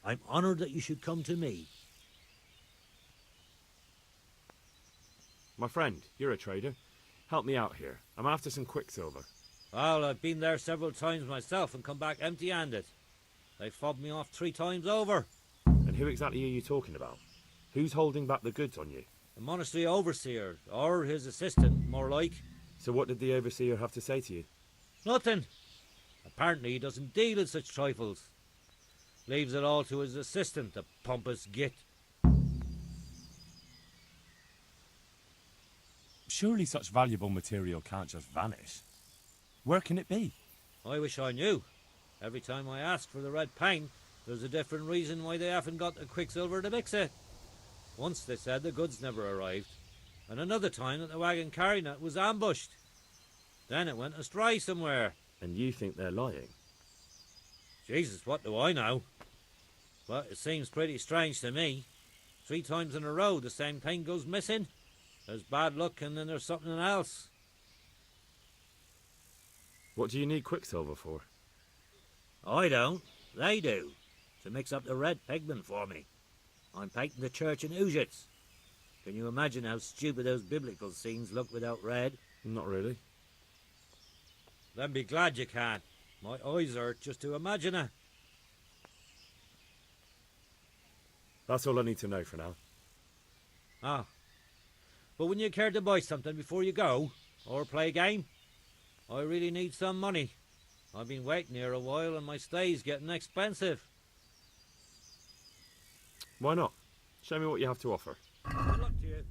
I'm honored that you should come to me. My friend, you're a trader. Help me out here. I'm after some quicksilver. Well, I've been there several times myself and come back empty-handed. They fobbed me off 3 times over. And who exactly are you talking about? Who's holding back the goods on you? The monastery overseer, or his assistant, more like. So what did the overseer have to say to you? Nothing. Apparently he doesn't deal in such trifles. Leaves it all to his assistant, the pompous git. Surely such valuable material can't just vanish. Where can it be? I wish I knew. Every time I ask for the red paint, there's a different reason why they haven't got the quicksilver to mix it. Once they said the goods never arrived, and another time that the wagon carrying it was ambushed. Then it went astray somewhere. And you think they're lying? Jesus, what do I know? But it seems pretty strange to me. 3 times in a row the same thing goes missing. There's bad luck and then there's something else. What do you need quicksilver for? I don't. They do. To mix up the red pigment for me. I'm painting the church in Ujits. Can you imagine how stupid those biblical scenes look without red? Not really. Then be glad you can. My eyes hurt just to imagine it. That's all I need to know for now. Ah. But wouldn't you care to buy something before you go? Or play a game? I really need some money. I've been waiting here a while and my stay's getting expensive. Why not? Show me what you have to offer. Good luck to you.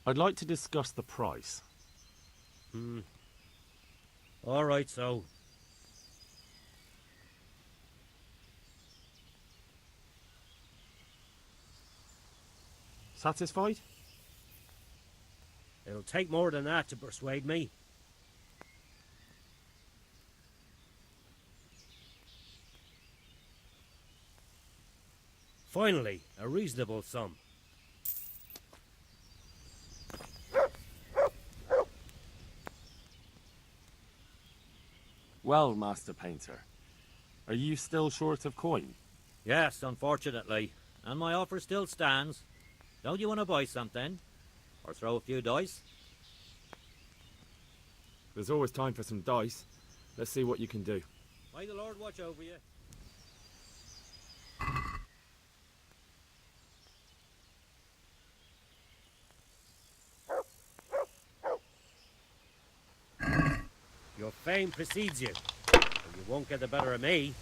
I'd like to discuss the price. All right, so. Satisfied? It'll take more than that to persuade me. Finally, a reasonable sum. Well, Master Painter, are you still short of coin? Yes, unfortunately. And my offer still stands. Don't you want to buy something? Or throw a few dice? There's always time for some dice. Let's see what you can do. May the Lord watch over you. Your fame precedes you, and you won't get the better of me.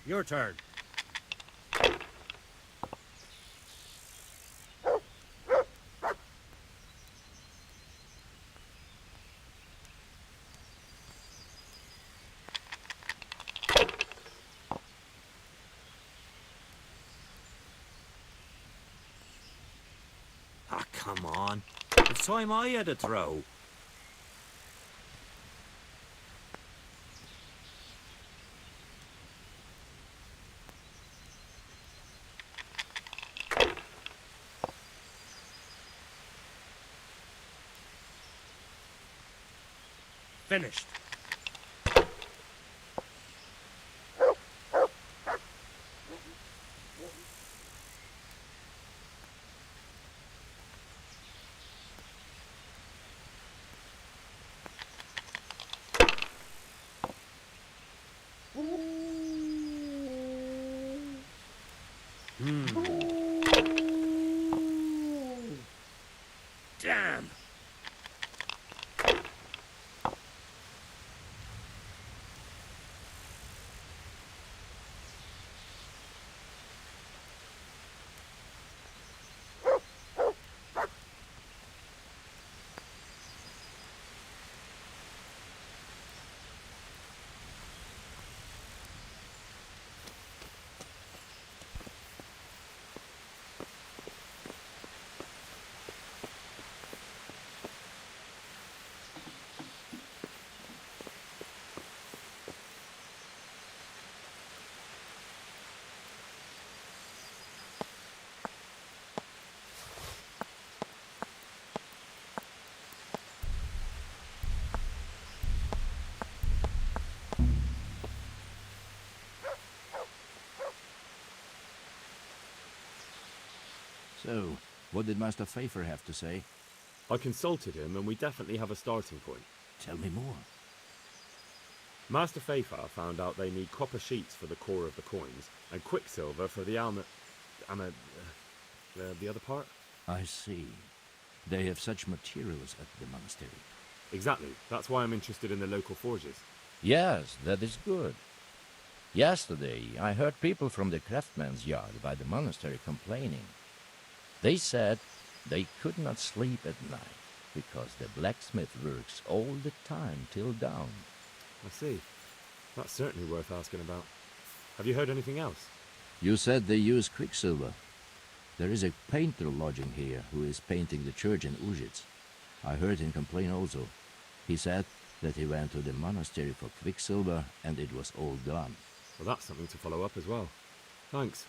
Your turn. Ah, come on. It's time I had a throw. Finished. Damn. So, what did Master Pfeiffer have to say? I consulted him and we definitely have a starting point. Tell me more. Master Pfeiffer found out they need copper sheets for the core of the coins and quicksilver for the the other part? I see. They have such materials at the monastery. Exactly. That's why I'm interested in the local forges. Yes, that is good. Yesterday, I heard people from the craftsman's yard by the monastery complaining. They said they could not sleep at night because the blacksmith works all the time till dawn. I see. That's certainly worth asking about. Have you heard anything else? You said they use quicksilver. There is a painter lodging here who is painting the church in Ujits. I heard him complain also. He said that he went to the monastery for quicksilver and it was all gone. Well, that's something to follow up as well. Thanks.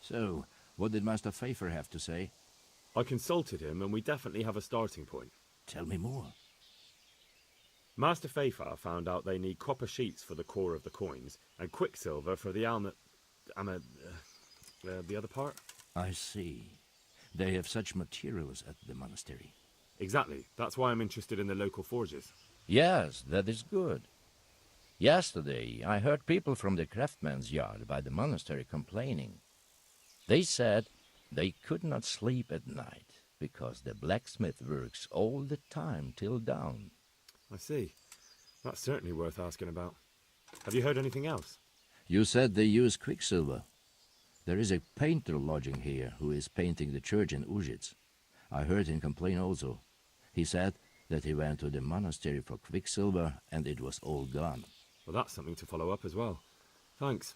So, what did Master Pfeiffer have to say? I consulted him and we definitely have a starting point. Tell me more. Master Pfeiffer found out they need copper sheets for the core of the coins and quicksilver for the the other part? I see. They have such materials at the monastery. Exactly. That's why I'm interested in the local forges. Yes, that is good. Yesterday, I heard people from the craftsman's yard by the monastery complaining. They said They could not sleep at night because the blacksmith works all the time till dawn. I see. That's certainly worth asking about. Have you heard anything else? You said they use quicksilver. There is a painter lodging here who is painting the church in Ujits. I heard him complain also. He said that he went to the monastery for quicksilver and it was all gone. Well, that's something to follow up as well. Thanks.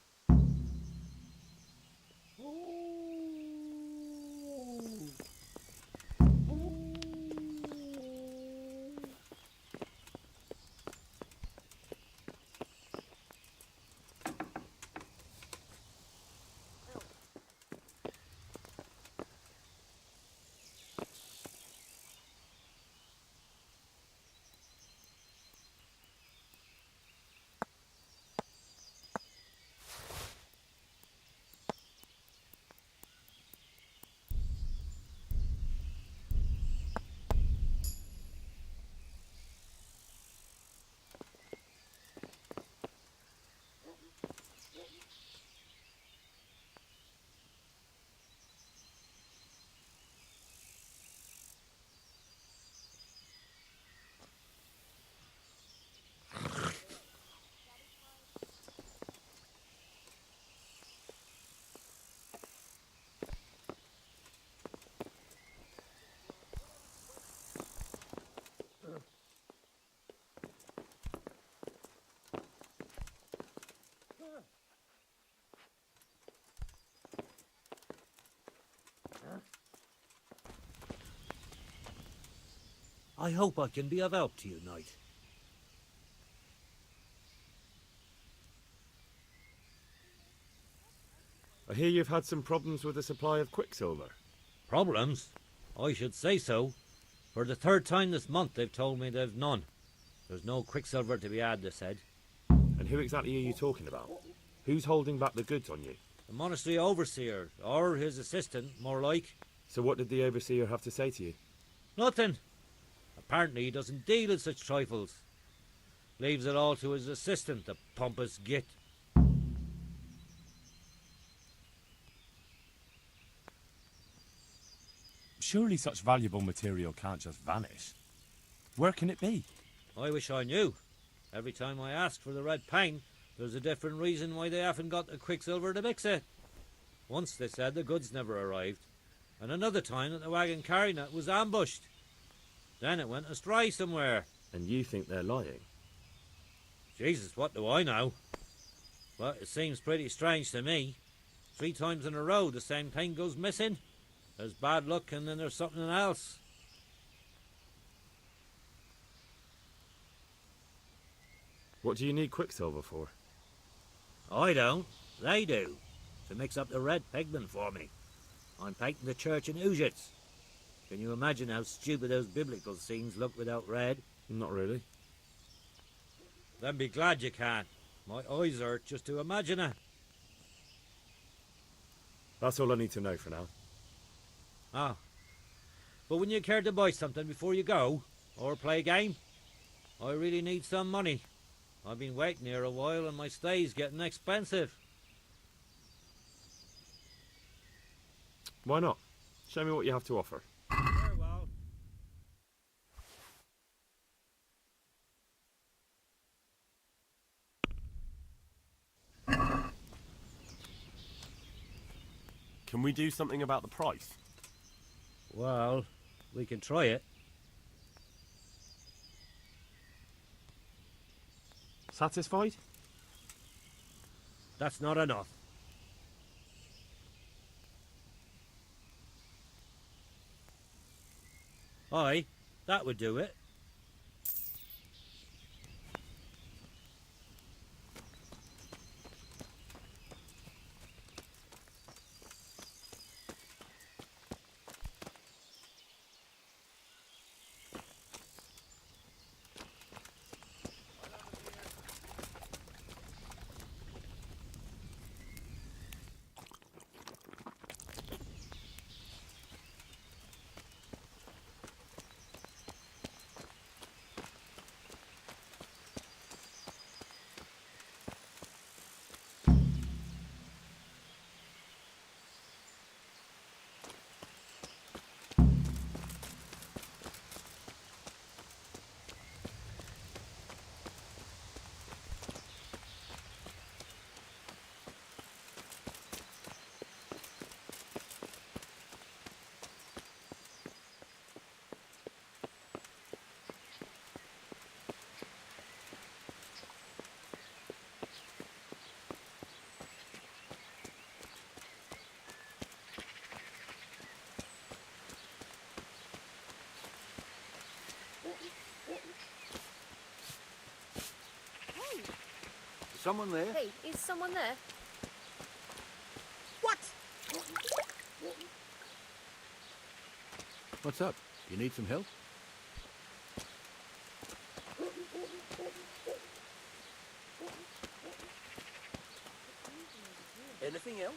I hope I can be of help to you, Knight. I hear you've had some problems with the supply of quicksilver. Problems? I should say so. For the third time this month they've told me they've none. There's no quicksilver to be had, they said. And who exactly are you talking about? Who's holding back the goods on you? The monastery overseer, or his assistant, more like. So what did the overseer have to say to you? Nothing. Apparently he doesn't deal in such trifles. Leaves it all to his assistant, the pompous git. Surely such valuable material can't just vanish. Where can it be? I wish I knew. Every time I ask for the red paint, there's a different reason why they haven't got the quicksilver to mix it. Once they said the goods never arrived, and another time that the wagon carrying it was ambushed. Then it went astray somewhere. And you think they're lying? Jesus, what do I know? But it seems pretty strange to me. 3 times in a row the same thing goes missing. There's bad luck and then there's something else. What do you need quicksilver for? I don't. They do. To mix up the red pigment for me. I'm painting the church in Ujits. Can you imagine how stupid those biblical scenes look without red? Not really. Then be glad you can. My eyes hurt just to imagine it. That's all I need to know for now. Ah. But wouldn't you care to buy something before you go? Or play a game? I really need some money. I've been waiting here a while and my stay's getting expensive. Why not? Show me what you have to offer. Very well. Can we do something about the price? Well, we can try it. Satisfied? That's not enough. Aye, that would do it. someone there? Hey, is someone there? What? What's up? You need some help? Anything else?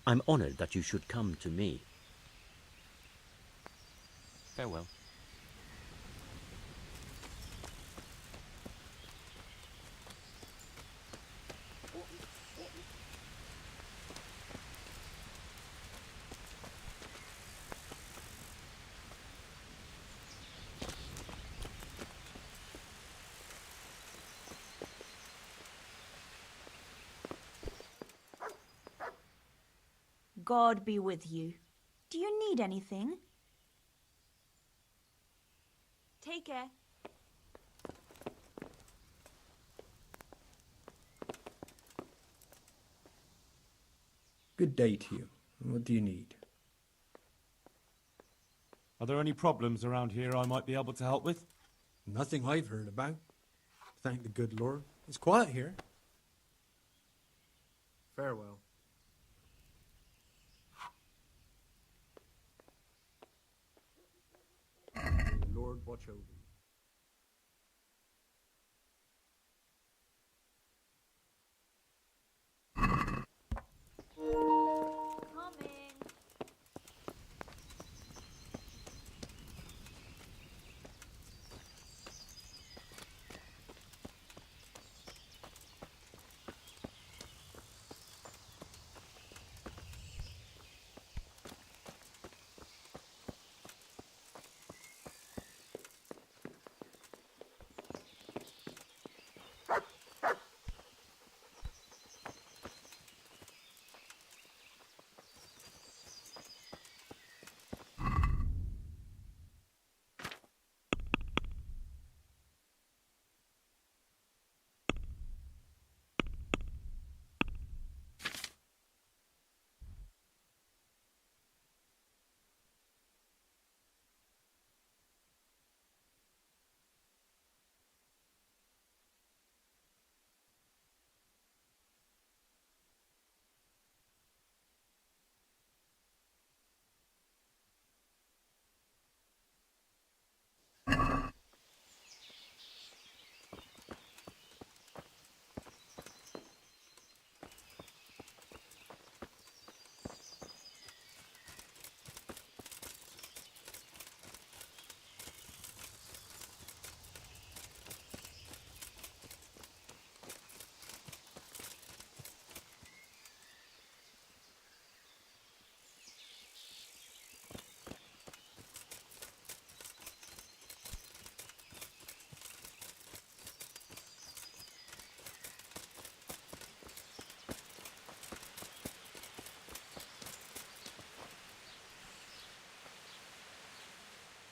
I'm honored that you should come to me. Farewell. God be with you. Do you need anything? Take care. Good day to you. What do you need? Are there any problems around here I might be able to help with? Nothing I've heard about. Thank the good Lord. It's quiet here. Farewell. May the Lord watch over you. Coming.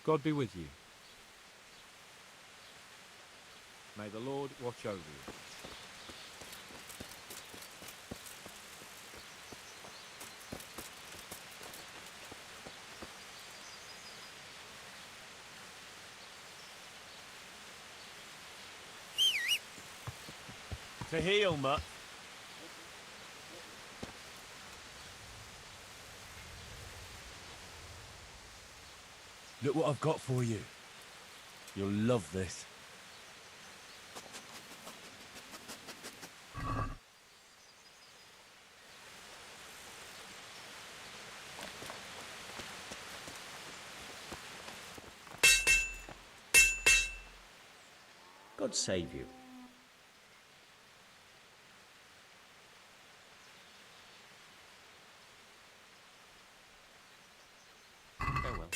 God be with you. May the Lord watch over you. To heal, mutt. Look what I've got for you. You'll love this. God save you. Farewell.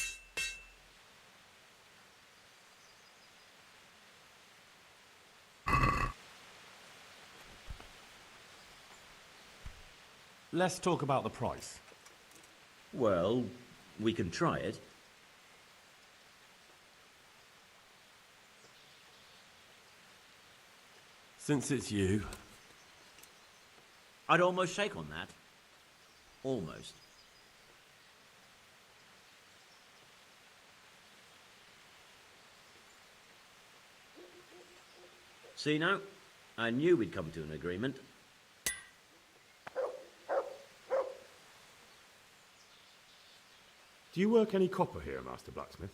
Let's talk about the price. Well, we can try it. Since it's you, I'd almost shake on that. Almost. See now? I knew we'd come to an agreement. Do you work any copper here, Master Blacksmith?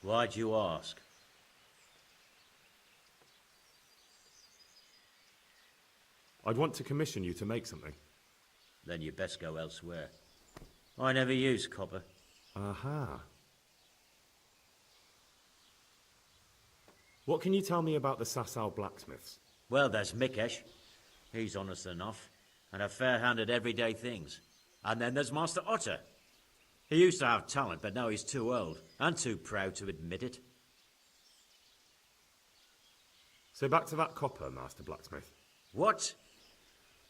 Why'd you ask? I'd want to commission you to make something. Then you'd best go elsewhere. I never use copper. Aha. What can you tell me about the Sasau blacksmiths? Well, there's Mikesh. He's honest enough, and a fair-handed everyday things. And then there's Master Otter. He used to have talent, but now he's too old, and too proud to admit it. So back to that copper, Master Blacksmith. What?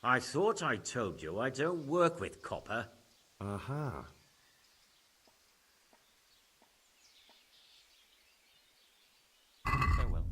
I thought I told you I don't work with copper. Aha. Farewell.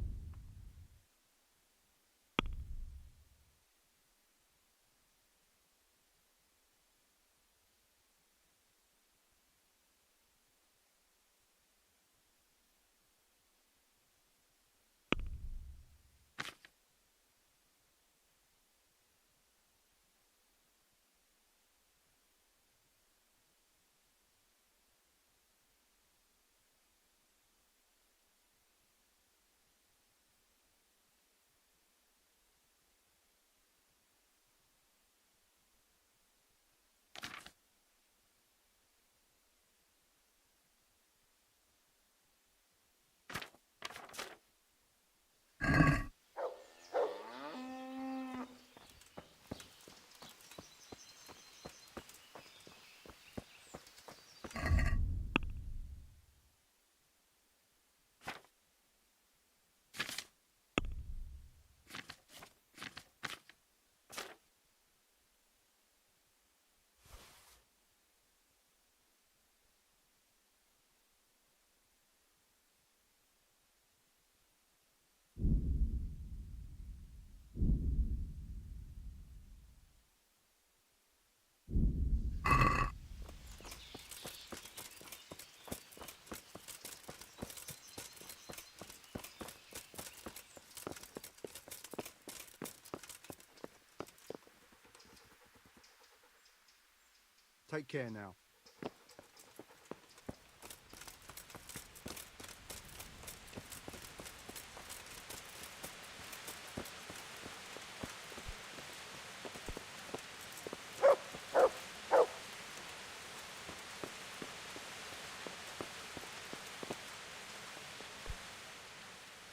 Take care now.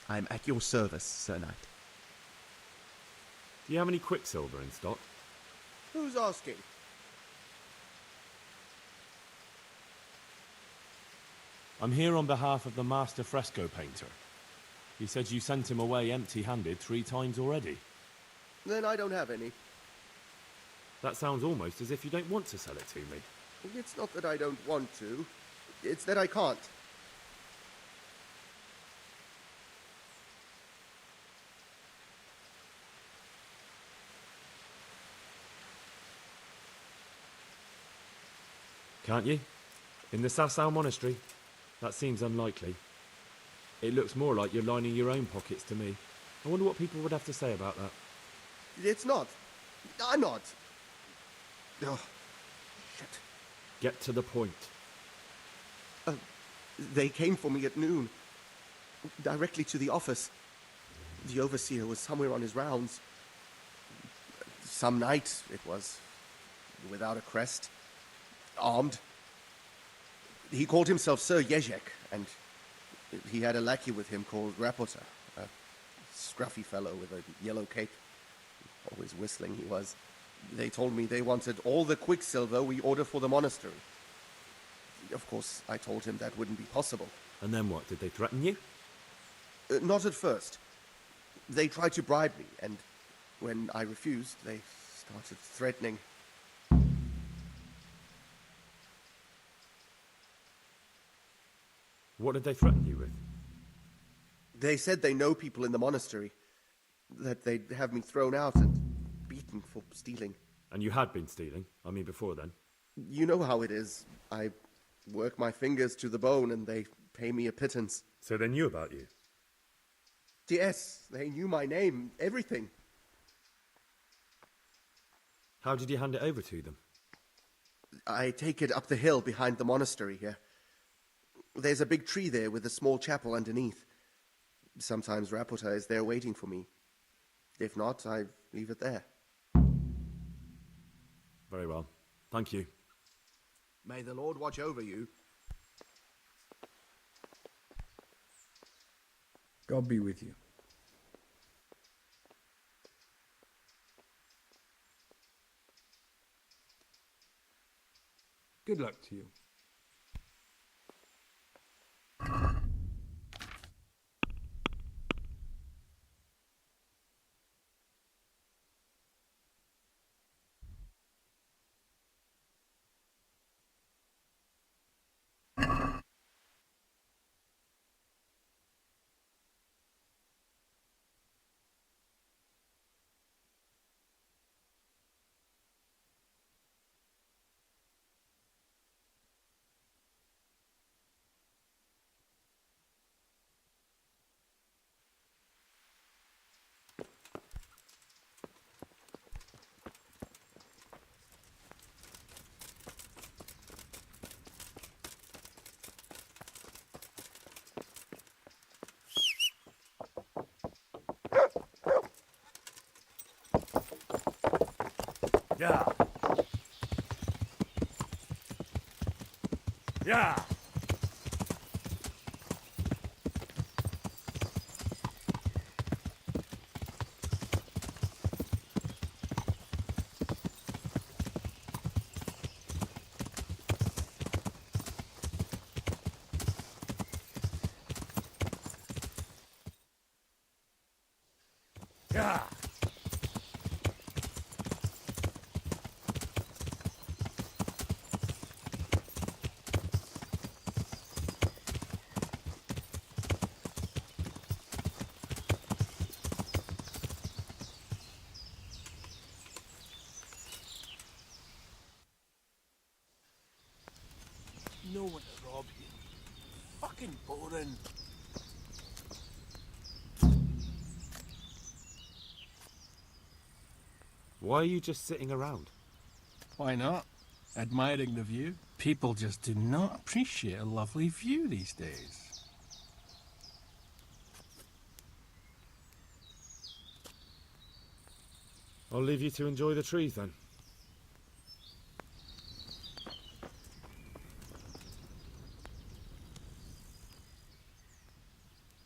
I am at your service, Sir Knight. Do you have any quicksilver in stock? Who's asking? I'm here on behalf of the master fresco painter. He said you sent him away empty-handed 3 times already. Then I don't have any. That sounds almost as if you don't want to sell it to me. It's not that I don't want to. It's that I can't. Can't you? In the Sasau monastery? That seems unlikely. It looks more like you're lining your own pockets to me. I wonder what people would have to say about that. It's not. I'm not. Oh, shit. Get to the point. They came for me at noon, directly to the office. The overseer was somewhere on his rounds. Some knight, it was, without a crest, armed. He called himself Sir Jezek, and he had a lackey with him called Rapota, a scruffy fellow with a yellow cape. Always whistling he was. They told me they wanted all the quicksilver we order for the monastery. Of course, I told him that wouldn't be possible. And then what? Did they threaten you? Not at first. They tried to bribe me, and when I refused, they started threatening. What did they threaten you with? They said they know people in the monastery, that they'd have me thrown out and beaten for stealing. And you had been stealing? I mean, before then? You know how it is. I work my fingers to the bone and they pay me a pittance. So they knew about you? Yes, they knew my name, everything. How did you hand it over to them? I take it up the hill behind the monastery here. There's a big tree there with a small chapel underneath. Sometimes Rapota is there waiting for me. If not, I leave it there. Very well. Thank you. May the Lord watch over you. God be with you. Good luck to you. Yeah. Yeah. Yeah. No one to rob you. Fucking boring. Why are you just sitting around? Why not? Admiring the view. People just do not appreciate a lovely view these days. I'll leave you to enjoy the trees then.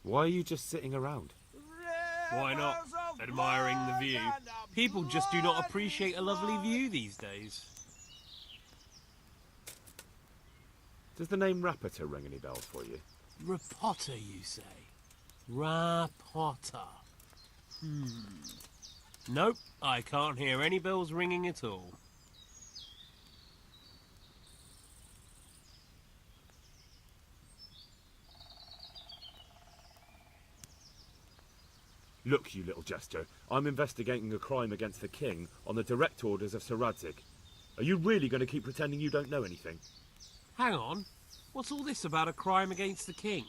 Why are you just sitting around? Why not? Admiring the view. People just do not appreciate a lovely view these days. Does the name Rapota ring any bells for you? Rapota, you say? Rapota. Nope, I can't hear any bells ringing at all. Look, you little jester, I'm investigating a crime against the king on the direct orders of Sir Radzig. Are you really going to keep pretending you don't know anything? Hang on, what's all this about a crime against the king?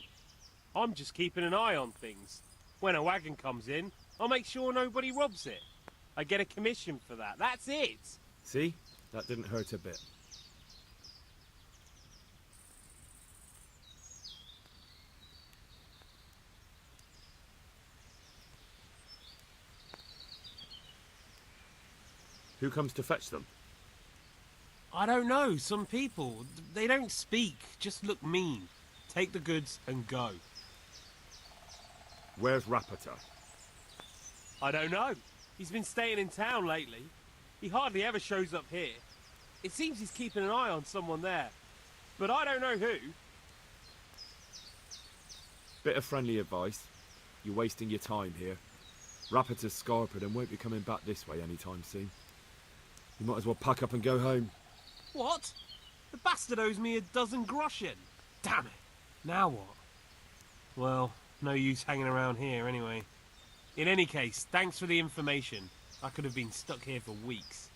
I'm just keeping an eye on things. When a wagon comes in, I'll make sure nobody robs it. I get a commission for that, that's it! See? That didn't hurt a bit. Who comes to fetch them? I don't know, some people. They don't speak, just look mean. Take the goods and go. Where's Rapata? I don't know. He's been staying in town lately. He hardly ever shows up here. It seems he's keeping an eye on someone there. But I don't know who. Bit of friendly advice. You're wasting your time here. Rapata's scarpered and won't be coming back this way anytime soon. You might as well pack up and go home. What? The bastard owes me 12 groschen. Damn it. Now what? Well, no use hanging around here anyway. In any case, thanks for the information. I could have been stuck here for weeks.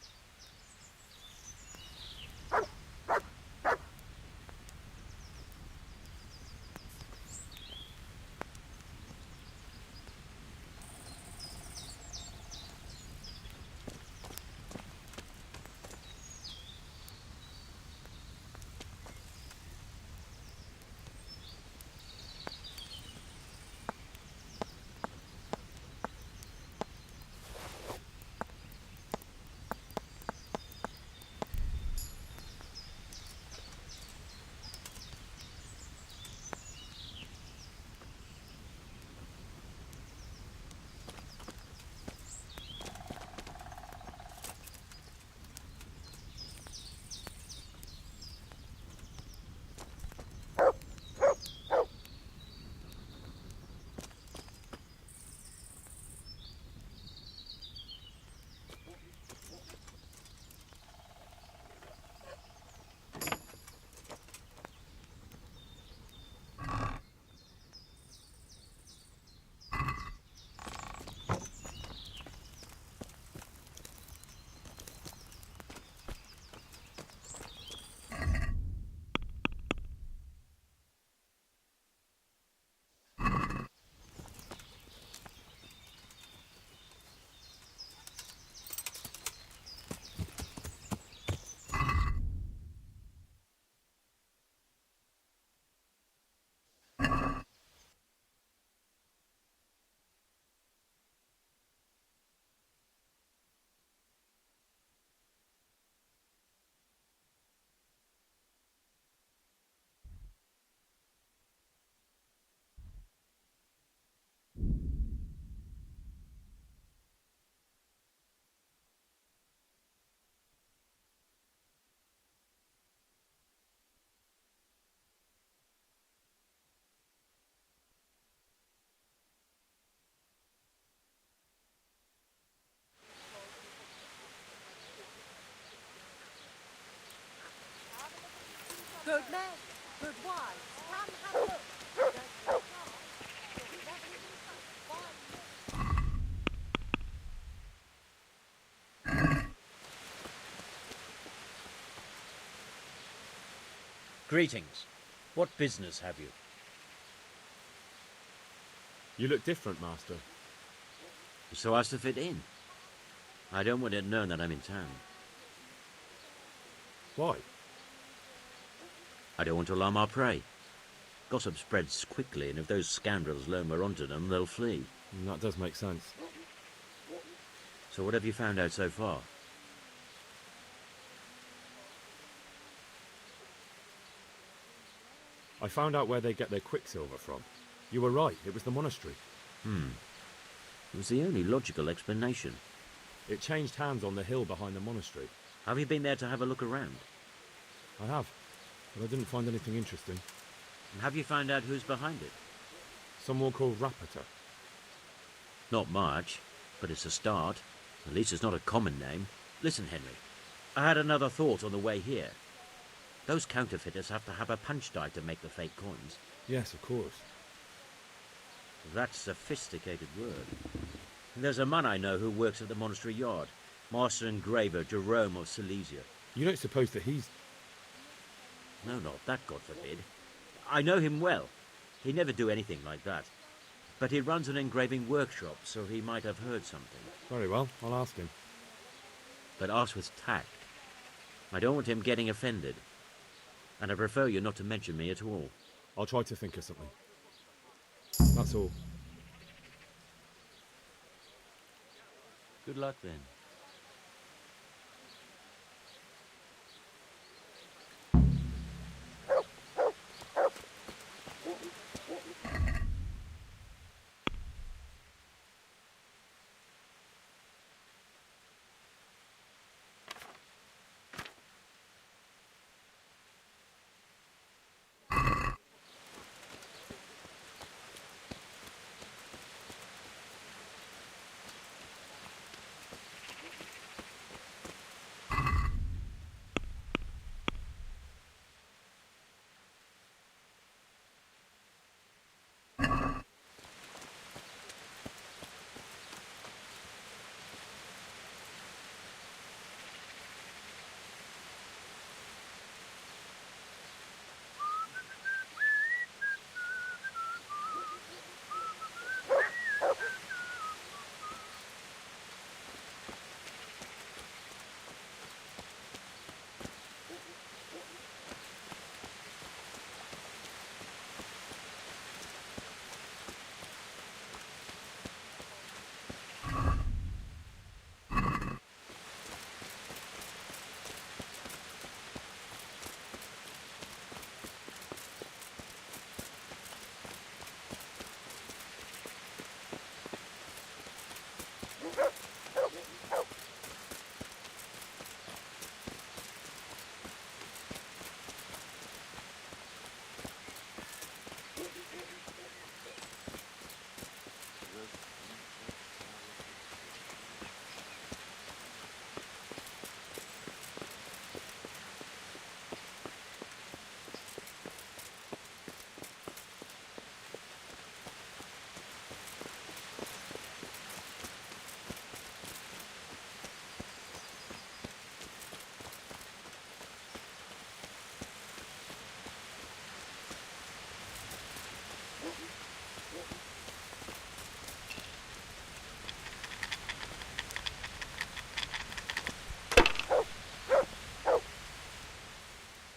Good men, good wives, come have a look. Greetings. What business have you? You look different, Master. So as to fit in. I don't want it known that I'm in town. Why? I don't want to alarm our prey. Gossip spreads quickly, and if those scoundrels learn we're onto them, they'll flee. That does make sense. So what have you found out so far? I found out where they get their quicksilver from. You were right, it was the monastery. It was the only logical explanation. It changed hands on the hill behind the monastery. Have you been there to have a look around? I have, but I didn't find anything interesting. And have you found out who's behind it? Someone called Rapata. Not much, but it's a start. At least it's not a common name. Listen, Henry, I had another thought on the way here. Those counterfeiters have to have a punch die to make the fake coins. Yes, of course. That's sophisticated word. There's a man I know who works at the monastery yard. Master engraver Jerome of Silesia. You don't suppose that he's... No, not that, God forbid. I know him well. He'd never do anything like that. But he runs an engraving workshop, so he might have heard something. Very well, I'll ask him. But ask with tact. I don't want him getting offended. And I prefer you not to mention me at all. I'll try to think of something. That's all. Good luck, then.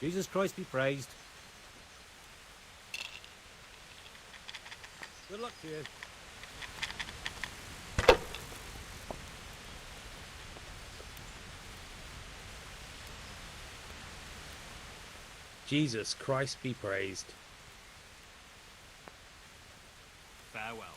Jesus Christ be praised. Good luck to you. Jesus Christ be praised. Farewell.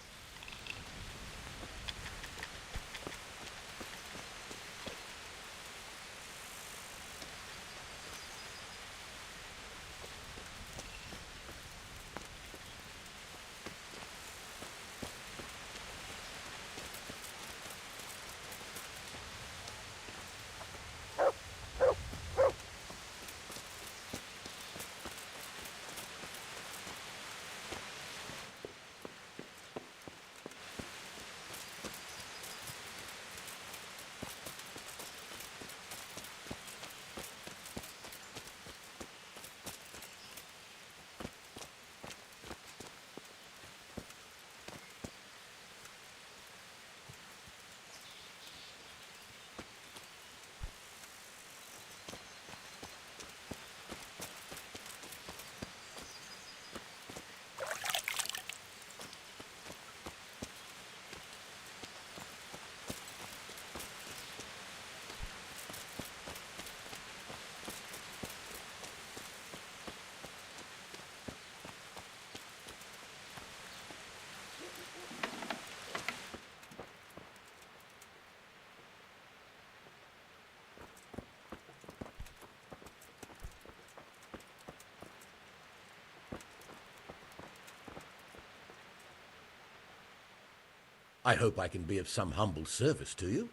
I hope I can be of some humble service to you.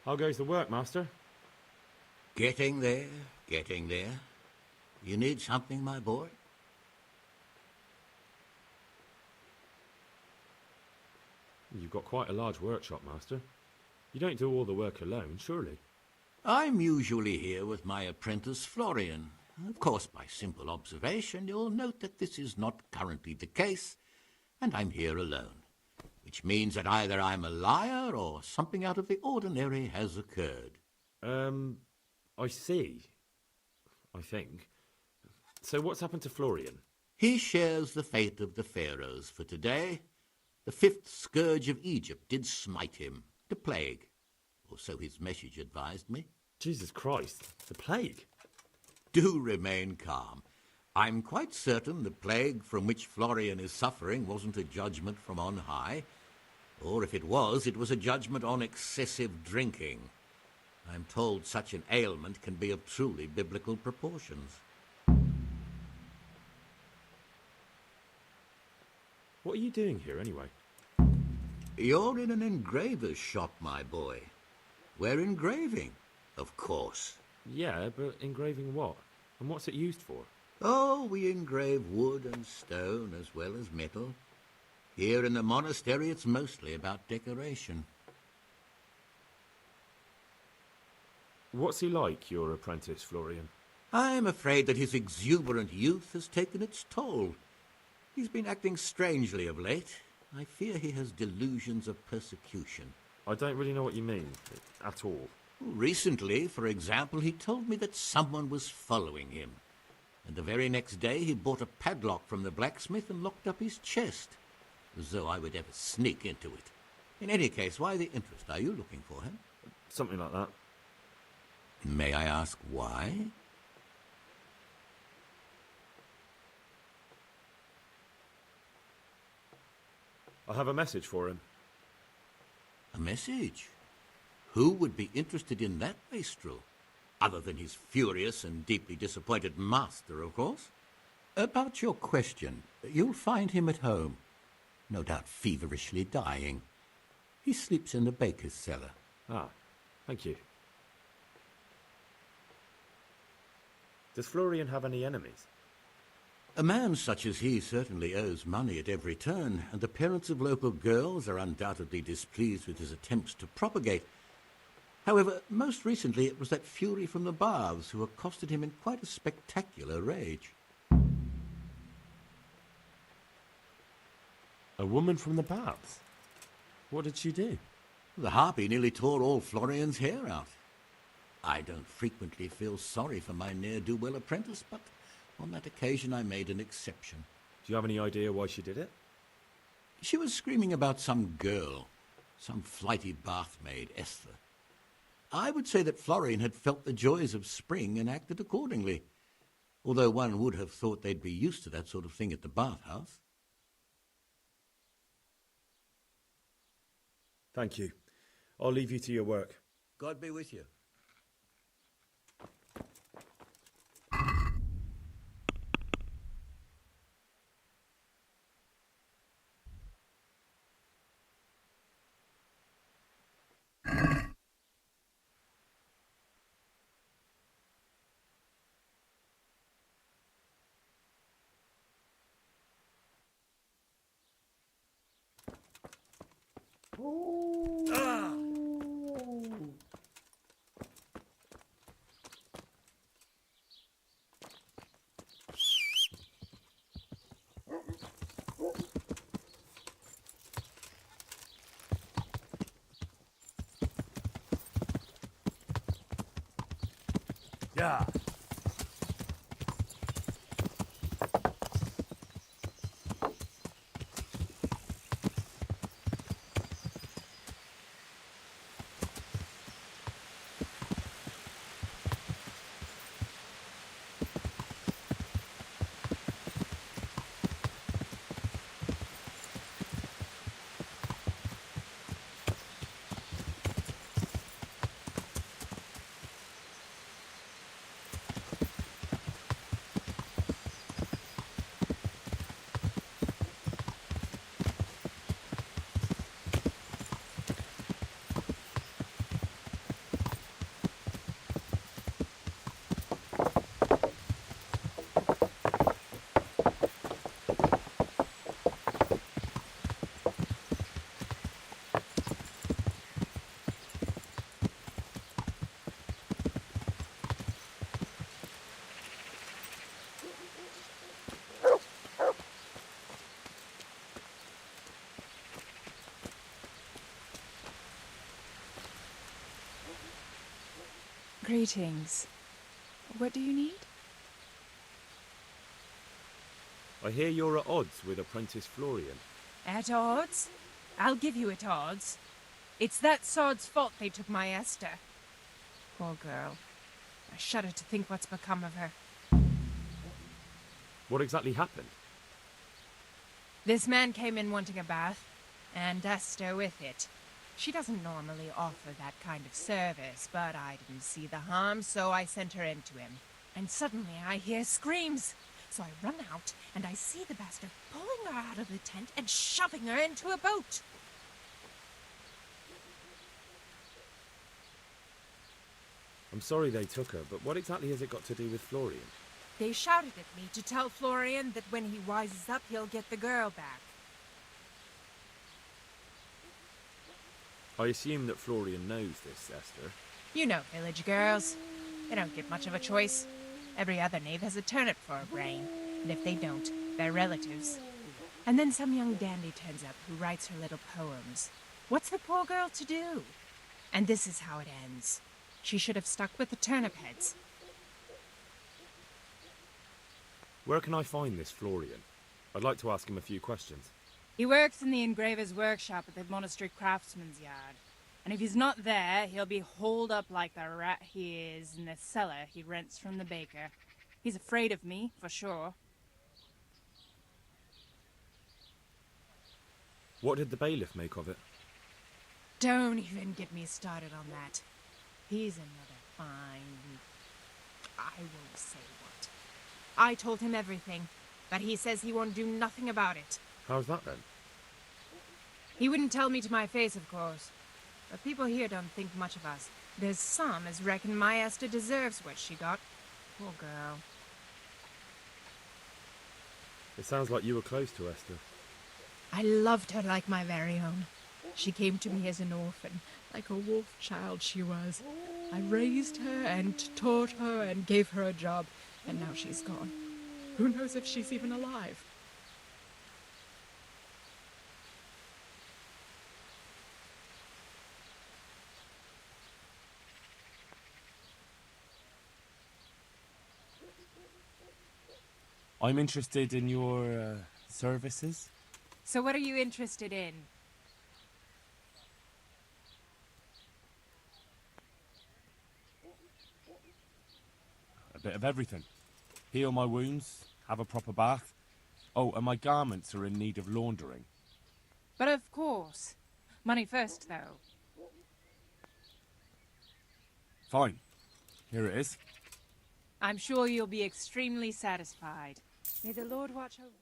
How goes the work, Master? Getting there, getting there. You need something, my boy? You've got quite a large workshop, Master. You don't do all the work alone, surely? I'm usually here with my apprentice, Florian. Of course, by simple observation, you'll note that this is not currently the case, and I'm here alone, which means that either I'm a liar or something out of the ordinary has occurred. I see. I think. So what's happened to Florian? He shares the fate of the pharaohs for today. The 5th scourge of Egypt did smite him, the plague, or so his message advised me. Jesus Christ, the plague? Do remain calm. I'm quite certain the plague from which Florian is suffering wasn't a judgment from on high, or if it was a judgment on excessive drinking. I'm told such an ailment can be of truly biblical proportions. What are you doing here, anyway? You're in an engraver's shop, my boy. We're engraving, of course. Yeah, but engraving what? And what's it used for? Oh, we engrave wood and stone as well as metal. Here in the monastery, it's mostly about decoration. What's he like, your apprentice, Florian? I'm afraid that his exuberant youth has taken its toll. He's been acting strangely of late. I fear he has delusions of persecution. I don't really know what you mean, at all. Recently, for example, he told me that someone was following him. And the very next day he bought a padlock from the blacksmith and locked up his chest, as though I would ever sneak into it. In any case, why the interest? Are you looking for him? Something like that. May I ask why? I have a message for him. A message? Who would be interested in that wastrel? Other than his furious and deeply disappointed master, of course. About your question, you'll find him at home. No doubt feverishly dying. He sleeps in the baker's cellar. Ah, thank you. Does Florian have any enemies? A man such as he certainly owes money at every turn, and the parents of local girls are undoubtedly displeased with his attempts to propagate. However, most recently it was that fury from the baths who accosted him in quite a spectacular rage. A woman from the baths? What did she do? The harpy nearly tore all Florian's hair out. I don't frequently feel sorry for my ne'er-do-well apprentice, but on that occasion I made an exception. Do you have any idea why she did it? She was screaming about some girl, some flighty bath-maid, Esther. I would say that Florian had felt the joys of spring and acted accordingly, although one would have thought they'd be used to that sort of thing at the bathhouse. Thank you. I'll leave you to your work. God be with you. Yeah. Greetings. What do you need? I hear you're at odds with apprentice Florian. At odds? I'll give you at odds. It's that sod's fault they took my Esther. Poor girl. I shudder to think what's become of her. What exactly happened? This man came in wanting a bath, and Esther with it. She doesn't normally offer that kind of service, but I didn't see the harm, so I sent her in to him. And suddenly I hear screams. So I run out, and I see the bastard pulling her out of the tent and shoving her into a boat. I'm sorry they took her, but what exactly has it got to do with Florian? They shouted at me to tell Florian that when he wises up, he'll get the girl back. I assume that Florian knows this, Esther. You know village girls. They don't get much of a choice. Every other knave has a turnip for a brain, and if they don't, they're relatives. And then some young dandy turns up who writes her little poems. What's the poor girl to do? And this is how it ends. She should have stuck with the turnip heads. Where can I find this Florian? I'd like to ask him a few questions. He works in the engraver's workshop at the monastery craftsman's yard. And if he's not there, he'll be holed up like the rat he is in the cellar he rents from the baker. He's afraid of me, for sure. What did the bailiff make of it? Don't even get me started on that. He's another fine... I won't say what. I told him everything, but he says he won't do nothing about it. How's that then? He wouldn't tell me to my face, of course. But people here don't think much of us. There's some as reckon my Esther deserves what she got. Poor girl. It sounds like you were close to Esther. I loved her like my very own. She came to me as an orphan, like a wolf child she was. I raised her and taught her and gave her a job, and now she's gone. Who knows if she's even alive? I'm interested in your services. So what are you interested in? A bit of everything. Heal my wounds, have a proper bath. Oh, and my garments are in need of laundering. But of course. Money first, though. Fine. Here it is. I'm sure you'll be extremely satisfied. May the Lord watch over you.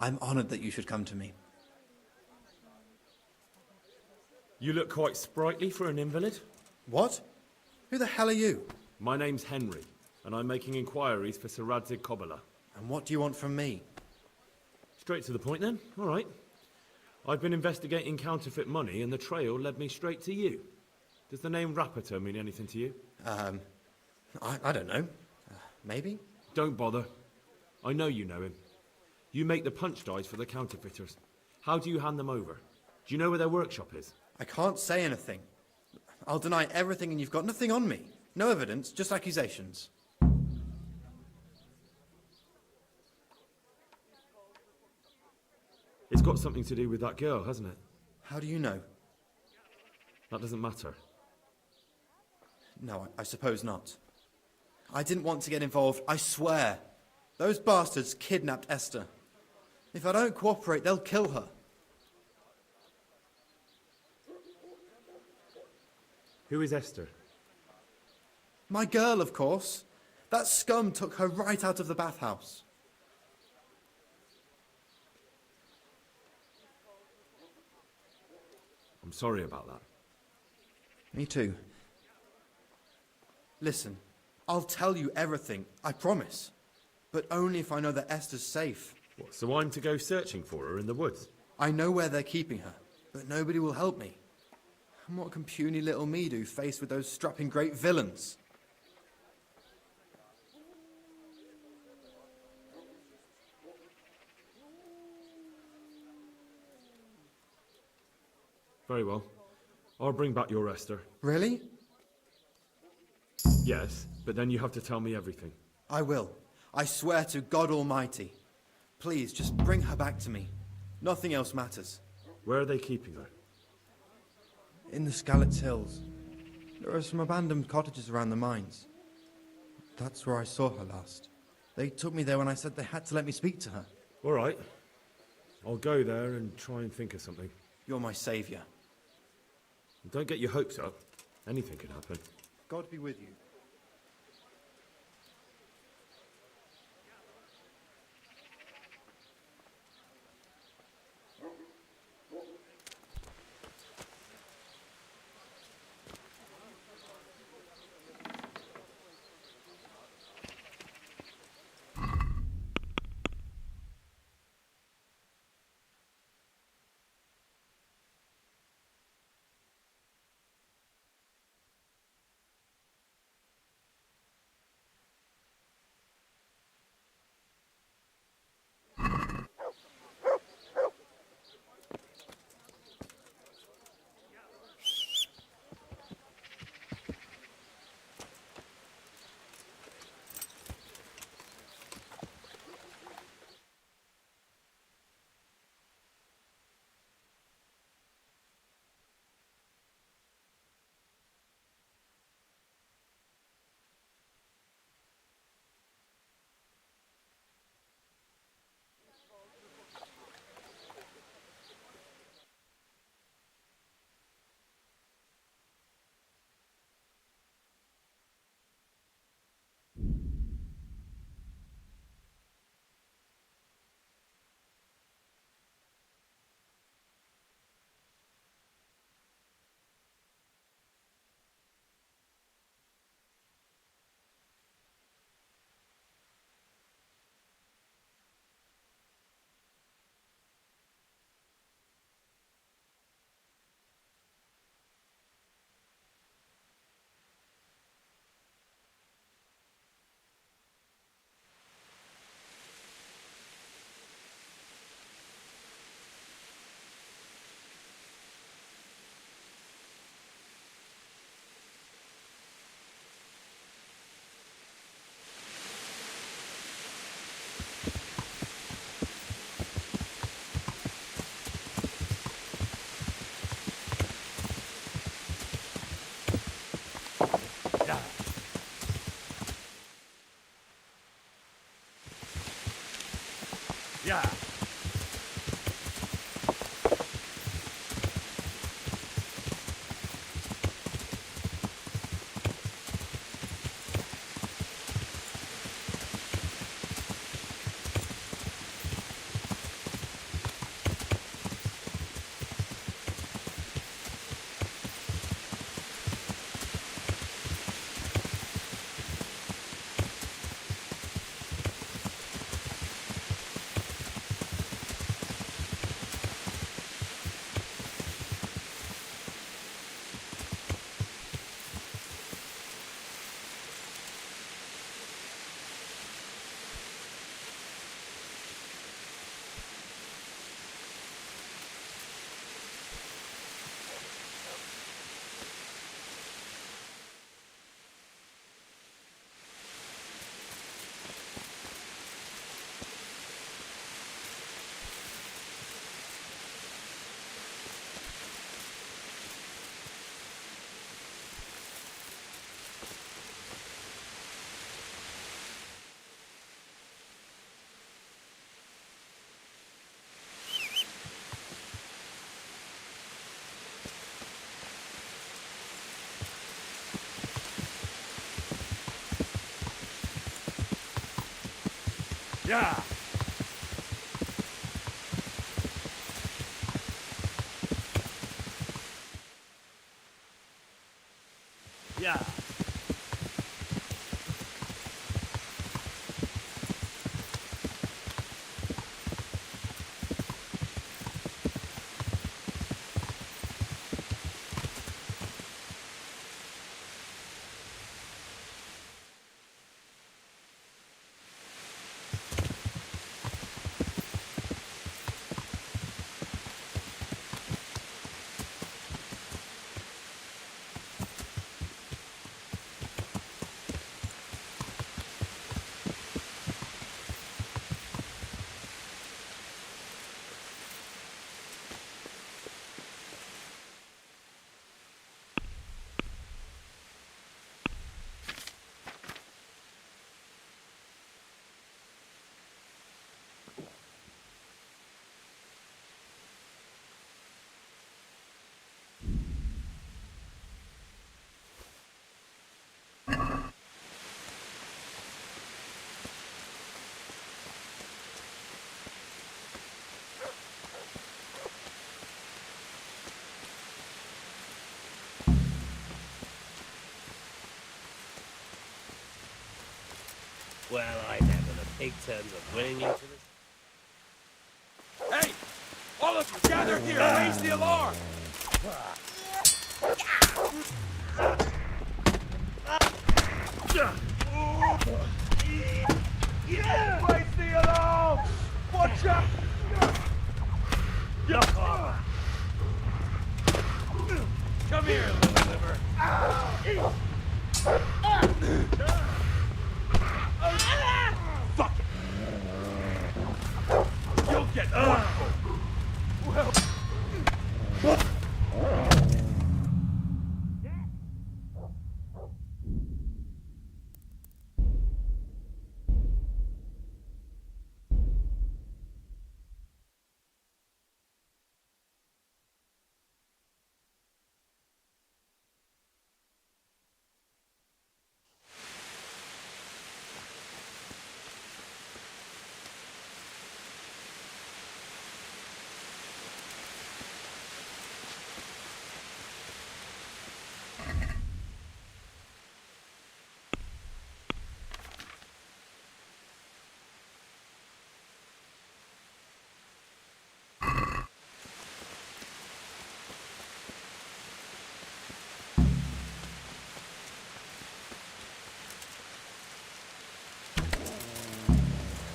I'm honored that you should come to me. You look quite sprightly for an invalid. What? Who the hell are you? My name's Henry, and I'm making inquiries for Sir Radzig Kobyla. And what do you want from me? Straight to the point then. All right. I've been investigating counterfeit money, and the trail led me straight to you. Does the name Rappator mean anything to you? I don't know. Maybe? Don't bother. I know you know him. You make the punch dies for the counterfeiters. How do you hand them over? Do you know where their workshop is? I can't say anything. I'll deny everything and you've got nothing on me. No evidence, just accusations. It's got something to do with that girl, hasn't it? How do you know? That doesn't matter. No, I suppose not. I didn't want to get involved, I swear. Those bastards kidnapped Esther. If I don't cooperate, they'll kill her. Who is Esther? My girl, of course. That scum took her right out of the bathhouse. I'm sorry about that. Me too. Listen, I'll tell you everything, I promise. But only if I know that Esther's safe. What, so I'm to go searching for her in the woods? I know where they're keeping her, but nobody will help me. And what can puny little me do faced with those strapping great villains? Very well. I'll bring back your Esther. Really? Yes, but then you have to tell me everything. I will. I swear to God Almighty. Please, just bring her back to me. Nothing else matters. Where are they keeping her? In the Skalitz Hills. There are some abandoned cottages around the mines. That's where I saw her last. They took me there when I said they had to let me speak to her. All right. I'll go there and try and think of something. You're my saviour. Don't get your hopes up. Anything can happen. God be with you. Yeah. Yeah. Yeah. Well, I never the pig terms of winning into this. Hey! All of you, gather here! Raise the alarm! Raise the alarm! Watch out! Come here, little liver. Fuck it! You'll get well.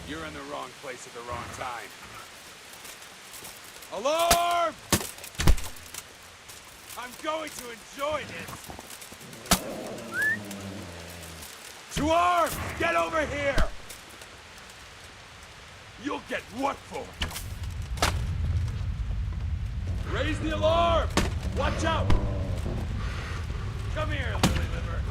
You're in the wrong place at the wrong time. Alarm! I'm going to enjoy this. To arms! Get over here! You'll get what for? Raise the alarm! Watch out! Come here, lily liver.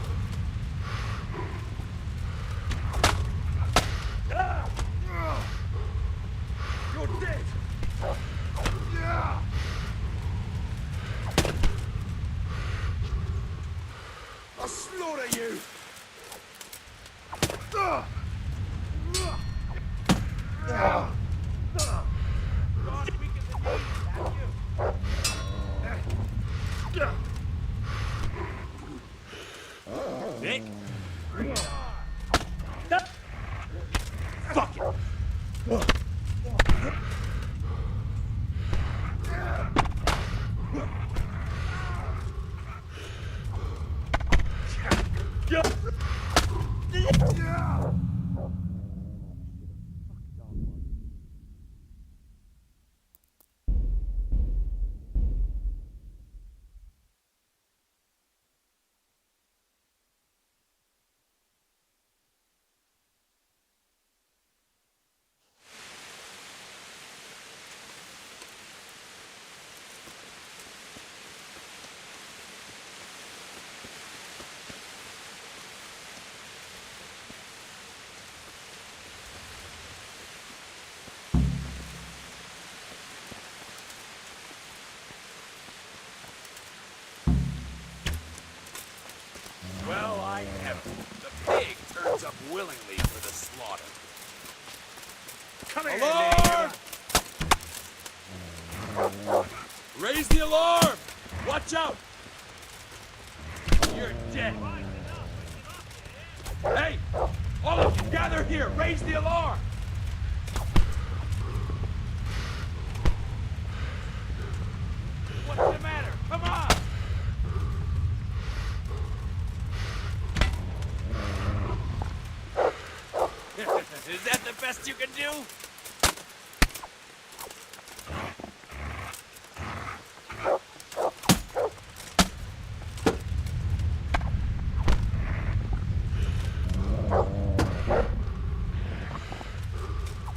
Come here, alarm! Raise the alarm! Watch out! You're dead. Hey! All of you, gather here! Raise the alarm! What's the matter? Come on! Is that the best you can do?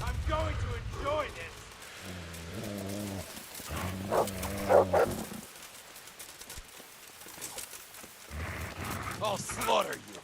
I'm going to enjoy this! I'll slaughter you!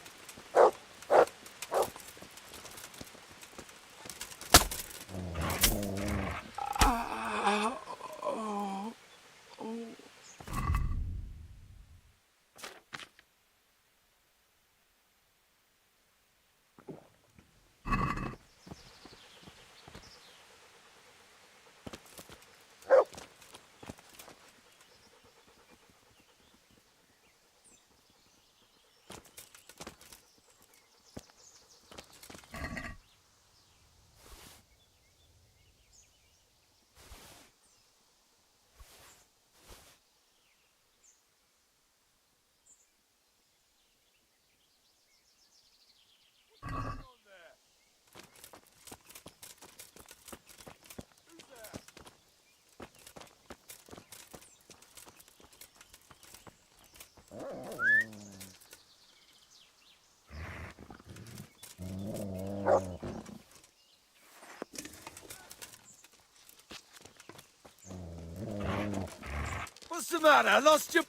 What's the matter? I lost your...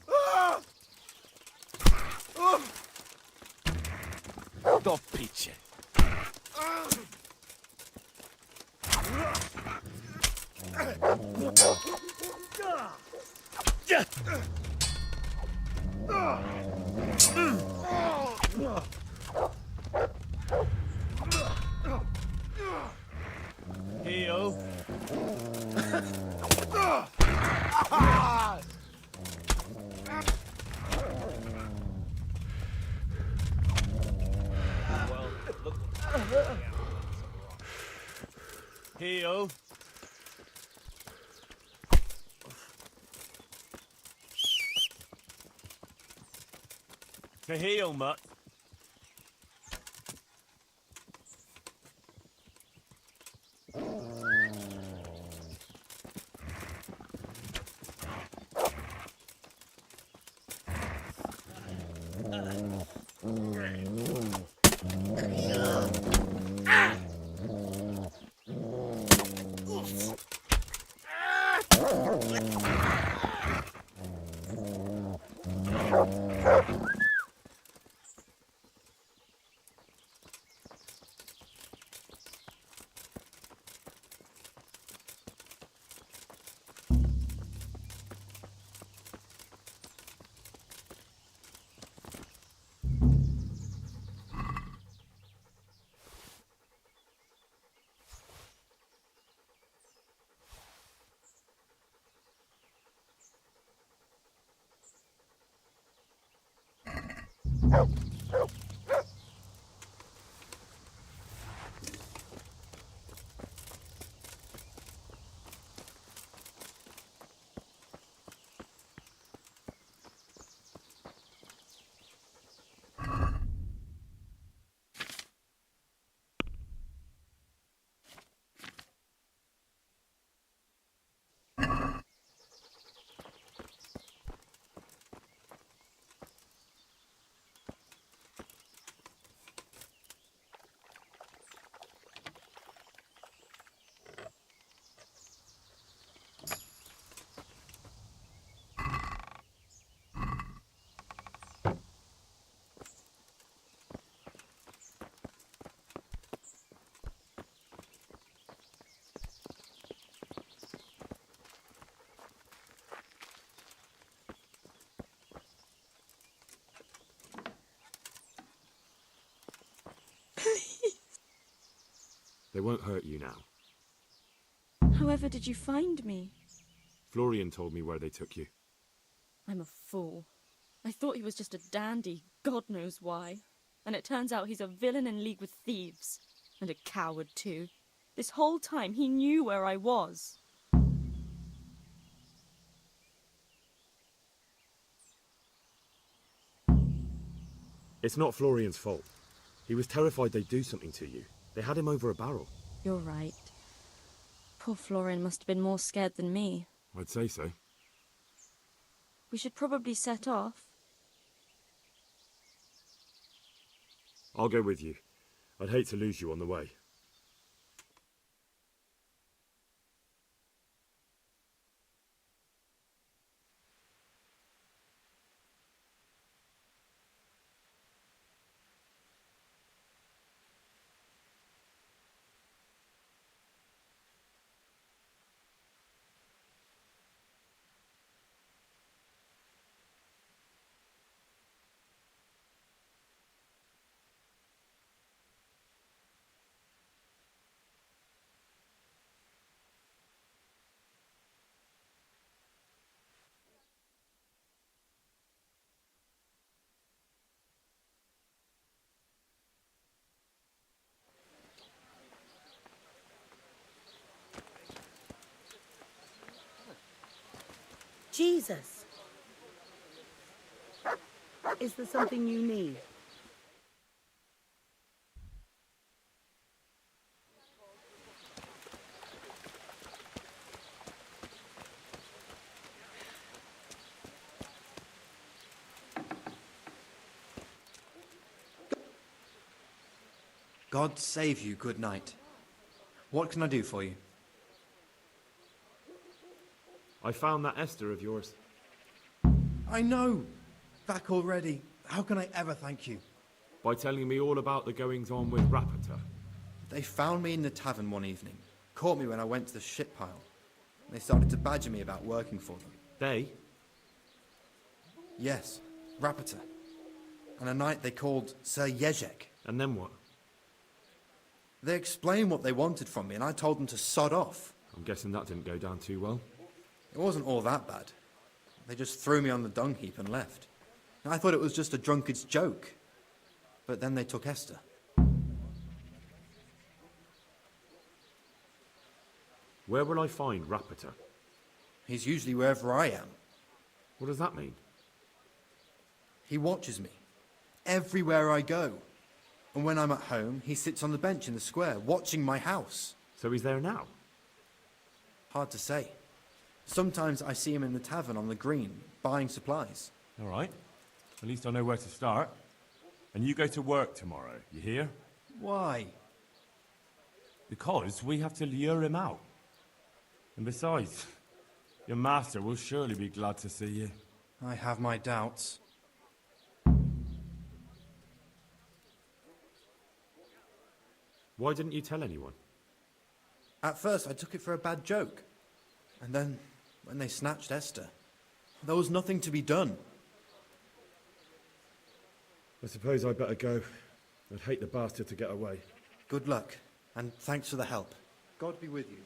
Ah! Oh! Do picie. Heal. Heal. To heal, mutt. They won't hurt you now. However did you find me? Florian told me where they took you. I'm a fool. I thought he was just a dandy, God knows why. And it turns out he's a villain in league with thieves. And a coward, too. This whole time he knew where I was. It's not Florian's fault. He was terrified they'd do something to you. They had him over a barrel. You're right. Poor Florian must have been more scared than me. I'd say so. We should probably set off. I'll go with you. I'd hate to lose you on the way. Jesus! Is there something you need? God save you, good night. What can I do for you? I found that Esther of yours. I know! Back already. How can I ever thank you? By telling me all about the goings-on with Rapita. They found me in the tavern one evening, caught me when I went to the ship pile. They started to badger me about working for them. They? Yes, Rapita. And a knight they called Sir Jezek. And then what? They explained what they wanted from me, and I told them to sod off. I'm guessing that didn't go down too well. It wasn't all that bad. They just threw me on the dung heap and left. I thought it was just a drunkard's joke. But then they took Esther. Where will I find Rapita? He's usually wherever I am. What does that mean? He watches me. Everywhere I go. And when I'm at home, he sits on the bench in the square, watching my house. So he's there now? Hard to say. Sometimes I see him in the tavern on the green, buying supplies. All right. At least I know where to start. And you go to work tomorrow, you hear? Why? Because we have to lure him out. And besides, your master will surely be glad to see you. I have my doubts. Why didn't you tell anyone? At first I took it for a bad joke. And then, when they snatched Esther, there was nothing to be done. I suppose I'd better go. I'd hate the bastard to get away. Good luck, and thanks for the help. God be with you.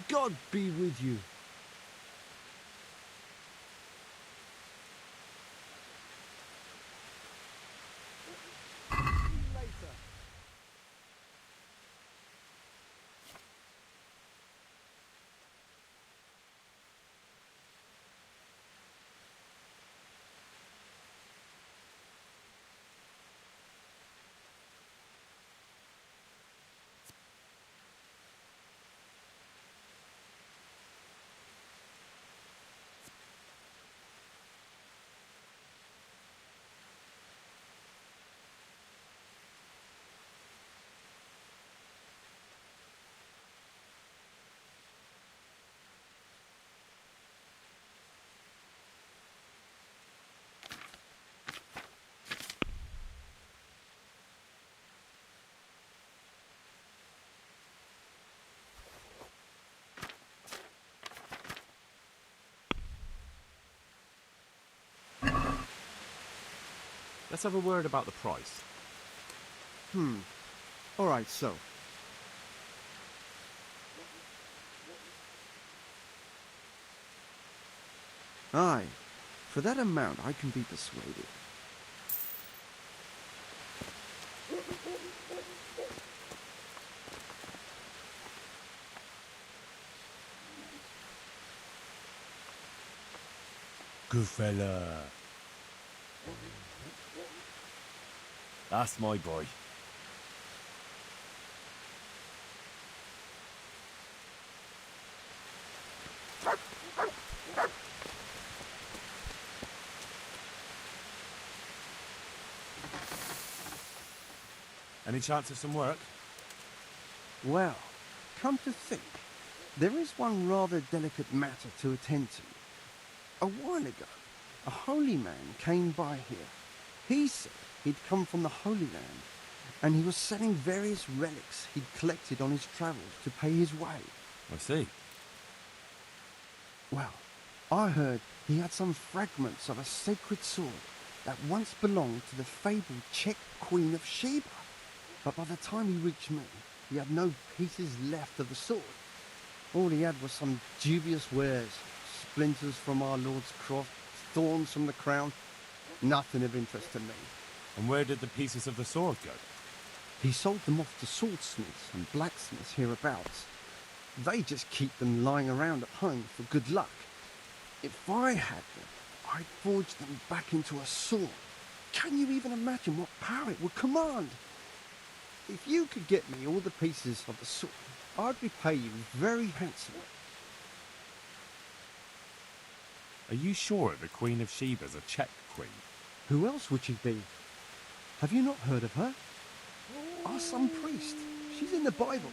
God be with you. Let's have a word about the price. All right, so. Aye, for that amount I can be persuaded. Good fella. That's my boy. Any chance of some work? Well, come to think, there is one rather delicate matter to attend to. A while ago, a holy man came by here. He said he'd come from the Holy Land, and he was selling various relics he'd collected on his travels to pay his way. I see. Well, I heard he had some fragments of a sacred sword that once belonged to the fabled Czech Queen of Sheba. But by the time he reached me, he had no pieces left of the sword. All he had was some dubious wares, splinters from our Lord's cross, thorns from the crown, nothing of interest to me. And where did the pieces of the sword go? He sold them off to swordsmiths and blacksmiths hereabouts. They just keep them lying around at home for good luck. If I had them, I'd forge them back into a sword. Can you even imagine what power it would command? If you could get me all the pieces of the sword, I'd repay you very handsomely. Are you sure the Queen of Sheba's a Czech queen? Who else would she be? Have you not heard of her? Our some priest. She's in the Bible.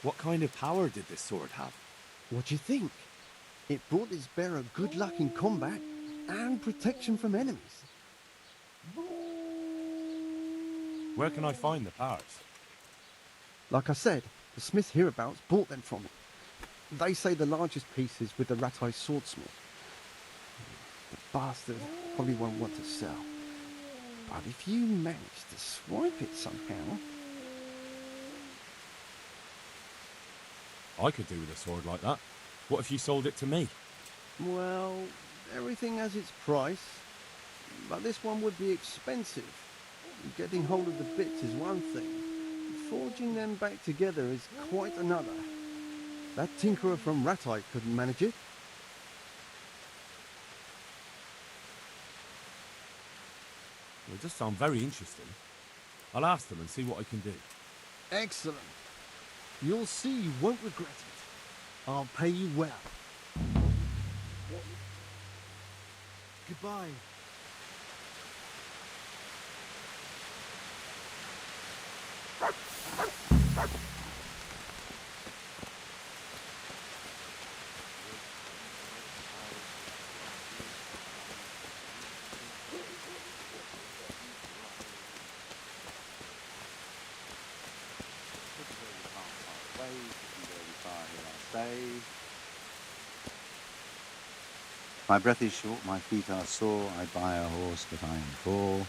What kind of power did this sword have? What do you think? It brought its bearer good luck in combat and protection from enemies. Where can I find the parts? Like I said, the smith hereabouts bought them from him. They say the largest piece is with the rat-eyed swordsmith. The bastard probably won't want to sell. But if you manage to swipe it somehow... I could do with a sword like that. What if you sold it to me? Well, everything has its price. But this one would be expensive. Getting hold of the bits is one thing. Forging them back together is quite another. That tinkerer from Ratite couldn't manage it. Well, it does sound very interesting. I'll ask them and see what I can do. Excellent. You'll see you won't regret it. I'll pay you well. Goodbye. My breath is short, my feet are sore, I buy a horse, but I am poor.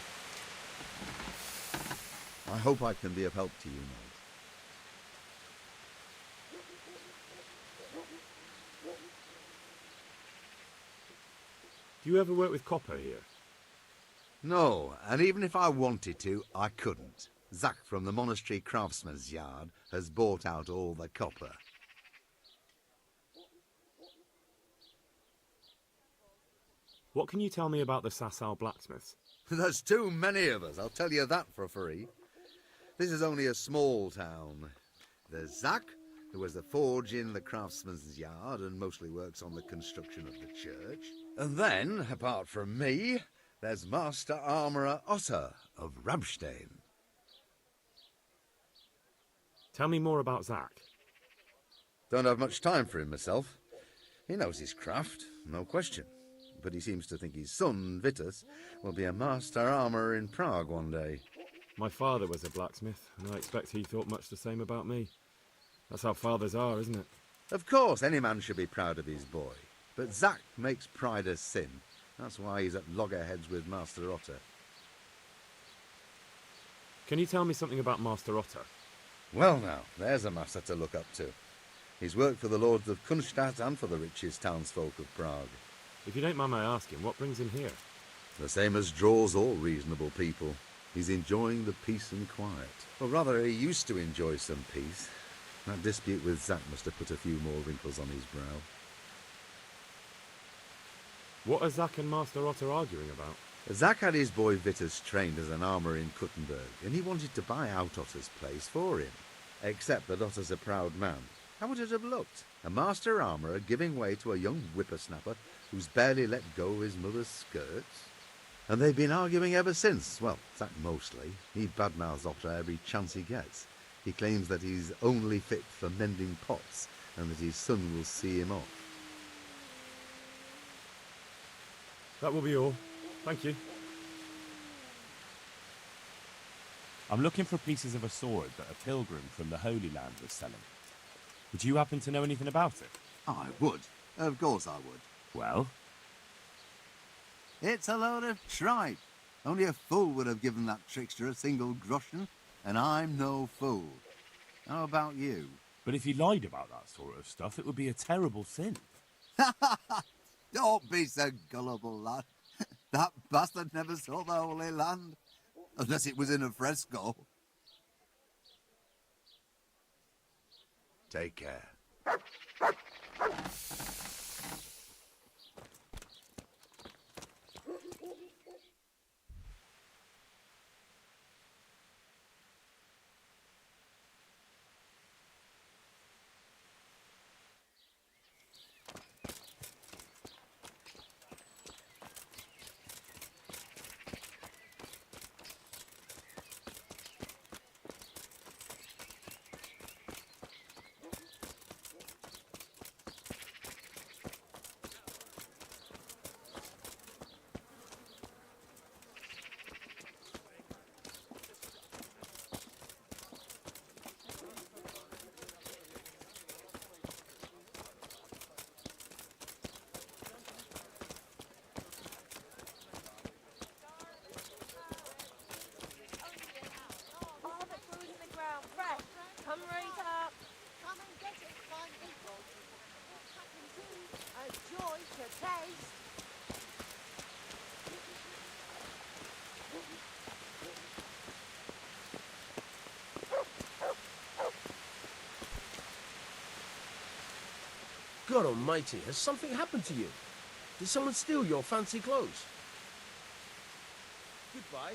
I hope I can be of help to you, mate. Do you ever work with copper here? No, and even if I wanted to, I couldn't. Zach from the monastery craftsman's yard has bought out all the copper. What can you tell me about the Sasau blacksmiths? There's too many of us, I'll tell you that for free. This is only a small town. There's Zach, who has the forge in the craftsman's yard and mostly works on the construction of the church. And then, apart from me, there's Master Armourer Otter of Rabstein. Tell me more about Zach. Don't have much time for him myself. He knows his craft, no question. But he seems to think his son, Vitus, will be a master armourer in Prague one day. My father was a blacksmith, and I expect he thought much the same about me. That's how fathers are, isn't it? Of course, any man should be proud of his boy. But Zach makes pride a sin. That's why he's at loggerheads with Master Otter. Can you tell me something about Master Otter? Well now, there's a master to look up to. He's worked for the lords of Kunstadt and for the richest townsfolk of Prague. If you don't mind my asking, what brings him here? The same as draws all reasonable people. He's enjoying the peace and quiet. Or rather, he used to enjoy some peace. That dispute with Zach must have put a few more wrinkles on his brow. What are Zach and Master Otter arguing about? Zach had his boy Vitus trained as an armourer in Kuttenberg, and he wanted to buy out Otter's place for him. Except that Otter's a proud man. How would it have looked? A master armourer giving way to a young whippersnapper who's barely let go of his mother's skirts? And they've been arguing ever since. Well, Zach mostly. He badmouths Otter every chance he gets. He claims that he's only fit for mending pots, and that his son will see him off. That will be all. Thank you. I'm looking for pieces of a sword that a pilgrim from the Holy Land was selling. Would you happen to know anything about it? I would. Of course I would. Well? It's a load of tripe. Only a fool would have given that trickster a single groschen, and I'm no fool. How about you? But if he lied about that sort of stuff, it would be a terrible sin. Don't be so gullible, lad. That bastard never saw the Holy Land, unless it was in a fresco. Take care. Come right up. Come and get it, fine people. A joy to taste. God almighty, has something happened to you? Did someone steal your fancy clothes? Goodbye.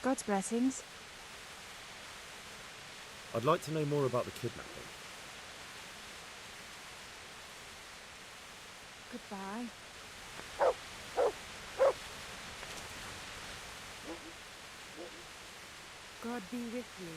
God's blessings. I'd like to know more about the kidnapping. Goodbye. God be with you.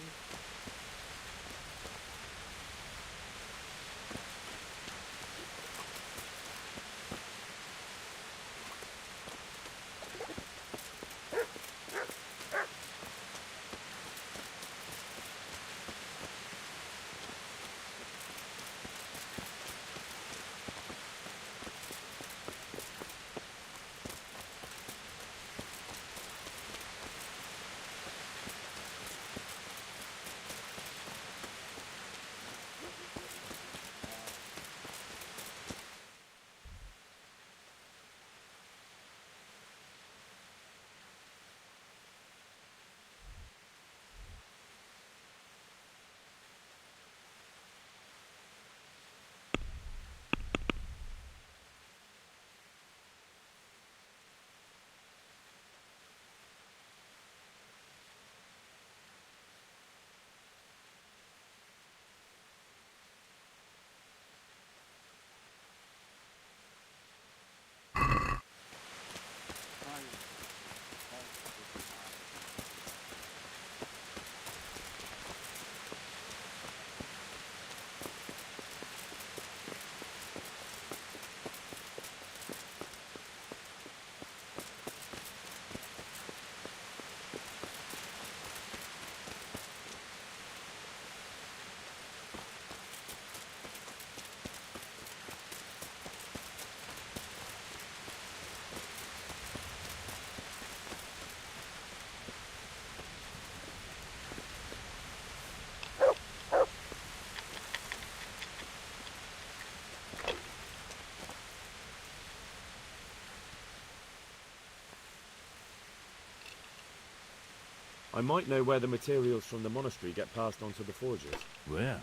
I might know where the materials from the monastery get passed on to the forgers. Where?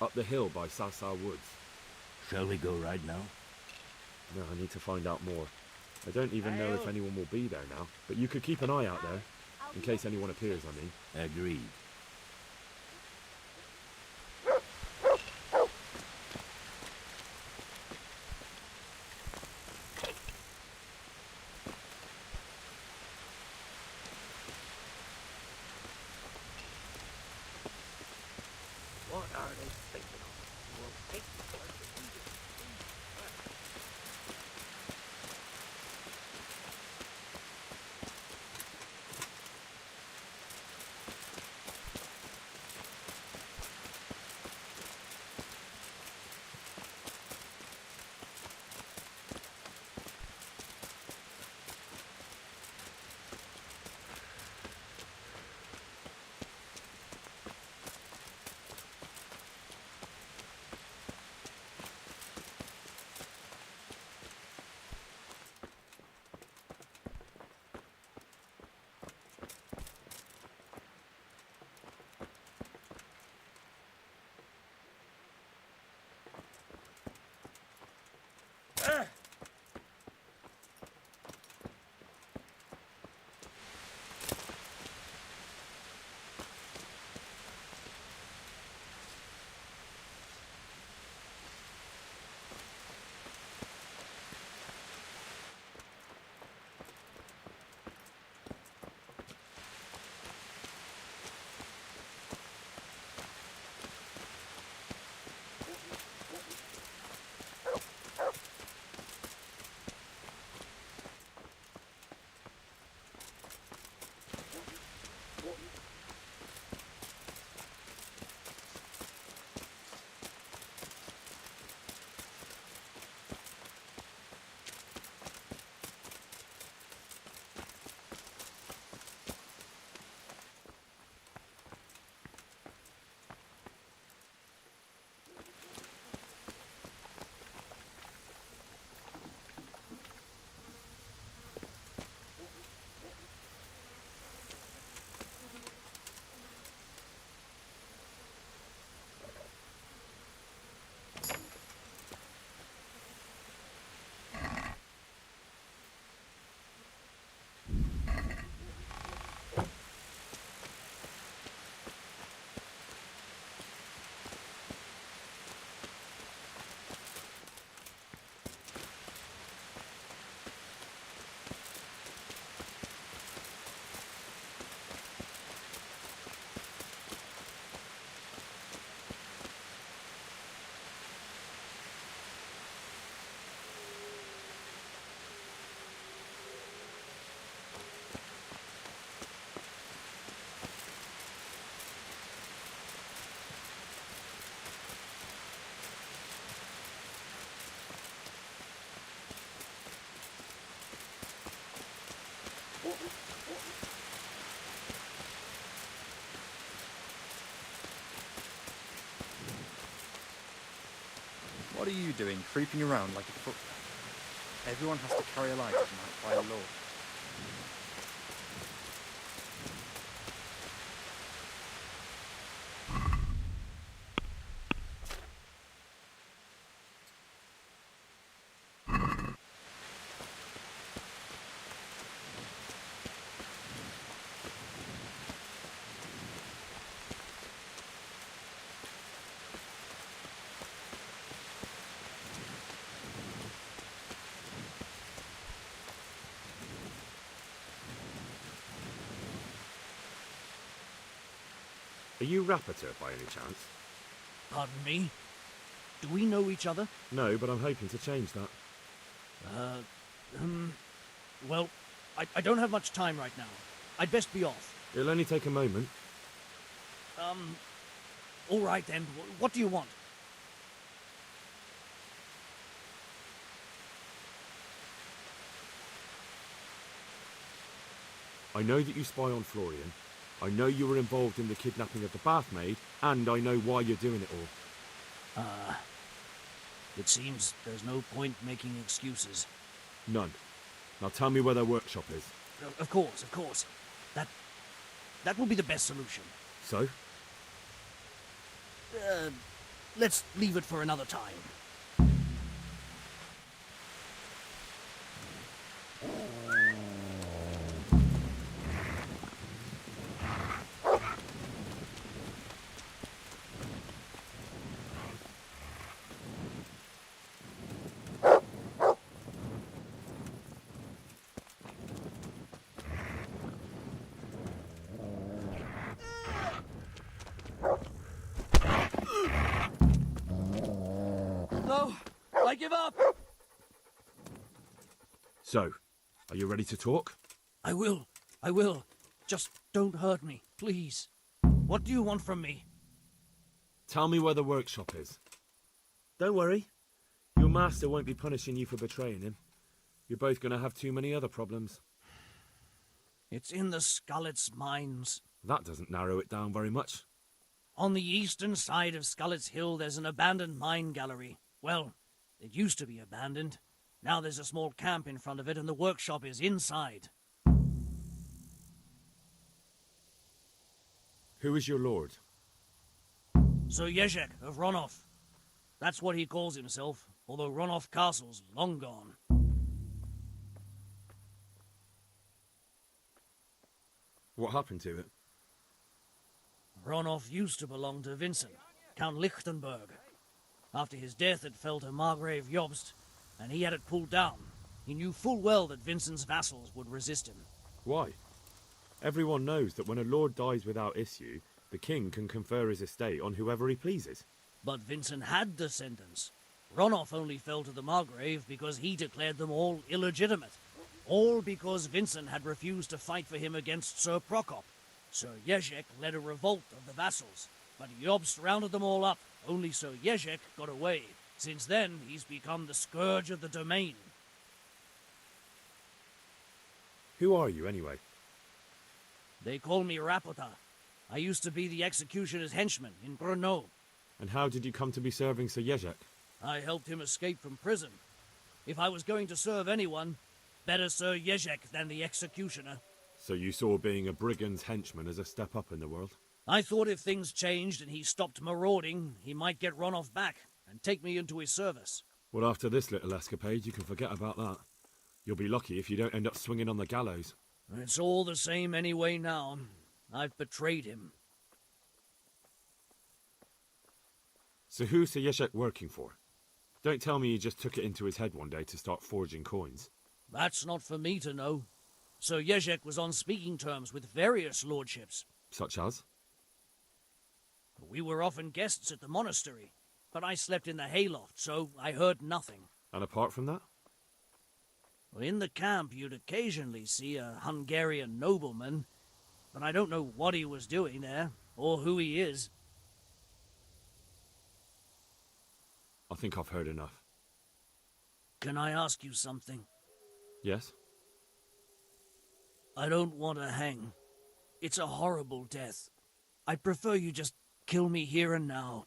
Up the hill by Sasa Woods. Shall we go right now? No, I need to find out more. I don't even know if anyone will be there now, but you could keep an eye out there, in case anyone appears, I mean. Agreed. What are they thinking of? We'll take the place of Jesus. What are you doing, creeping around like a foot? Everyone has to carry a light tonight by law. Are you Rappator by any chance? Pardon me? Do we know each other? No, but I'm hoping to change that. Well, I don't have much time right now. I'd best be off. It'll only take a moment. All right then. What do you want? I know that you spy on Florian. I know you were involved in the kidnapping of the bath maid, and I know why you're doing it all. It seems there's no point making excuses. None. Now tell me where their workshop is. Of course, of course. That will be the best solution. So? Let's leave it for another time. No, I give up. So, are you ready to talk? I will. Just don't hurt me, please. What do you want from me? Tell me where the workshop is. Don't worry. Your master won't be punishing you for betraying him. You're both going to have too many other problems. It's in the Skullet's mines. That doesn't narrow it down very much. On the eastern side of Skullet's Hill, there's an abandoned mine gallery. Well, it used to be abandoned. Now there's a small camp in front of it, and the workshop is inside. Who is your lord? Sir Jezek of Ronov. That's what he calls himself, although Ronov Castle's long gone. What happened to it? Ronov used to belong to Vincent, Count Lichtenberg. After his death, it fell to Margrave Jobst, and he had it pulled down. He knew full well that Vincent's vassals would resist him. Why? Everyone knows that when a lord dies without issue, the king can confer his estate on whoever he pleases. But Vincent had descendants. Ronov only fell to the Margrave because he declared them all illegitimate. All because Vincent had refused to fight for him against Sir Prokop. Sir Jezek led a revolt of the vassals, but Jobst rounded them all up. Only Sir Jezek got away. Since then, he's become the scourge of the domain. Who are you, anyway? They call me Rapota. I used to be the executioner's henchman in Brno. And how did you come to be serving Sir Jezek? I helped him escape from prison. If I was going to serve anyone, better Sir Jezek than the executioner. So you saw being a brigand's henchman as a step up in the world? I thought if things changed and he stopped marauding, he might get Ronov back and take me into his service. Well, after this little escapade, you can forget about that. You'll be lucky if you don't end up swinging on the gallows. It's all the same anyway now. I've betrayed him. So who's Sir Jezek working for? Don't tell me he just took it into his head one day to start forging coins. That's not for me to know. Sir Jezek was on speaking terms with various lordships. Such as? We were often guests at the monastery, but I slept in the hayloft, so I heard nothing. And apart from that? In the camp, you'd occasionally see a Hungarian nobleman, but I don't know what he was doing there, or who he is. I think I've heard enough. Can I ask you something? Yes? I don't want to hang. It's a horrible death. I'd prefer you just kill me here and now.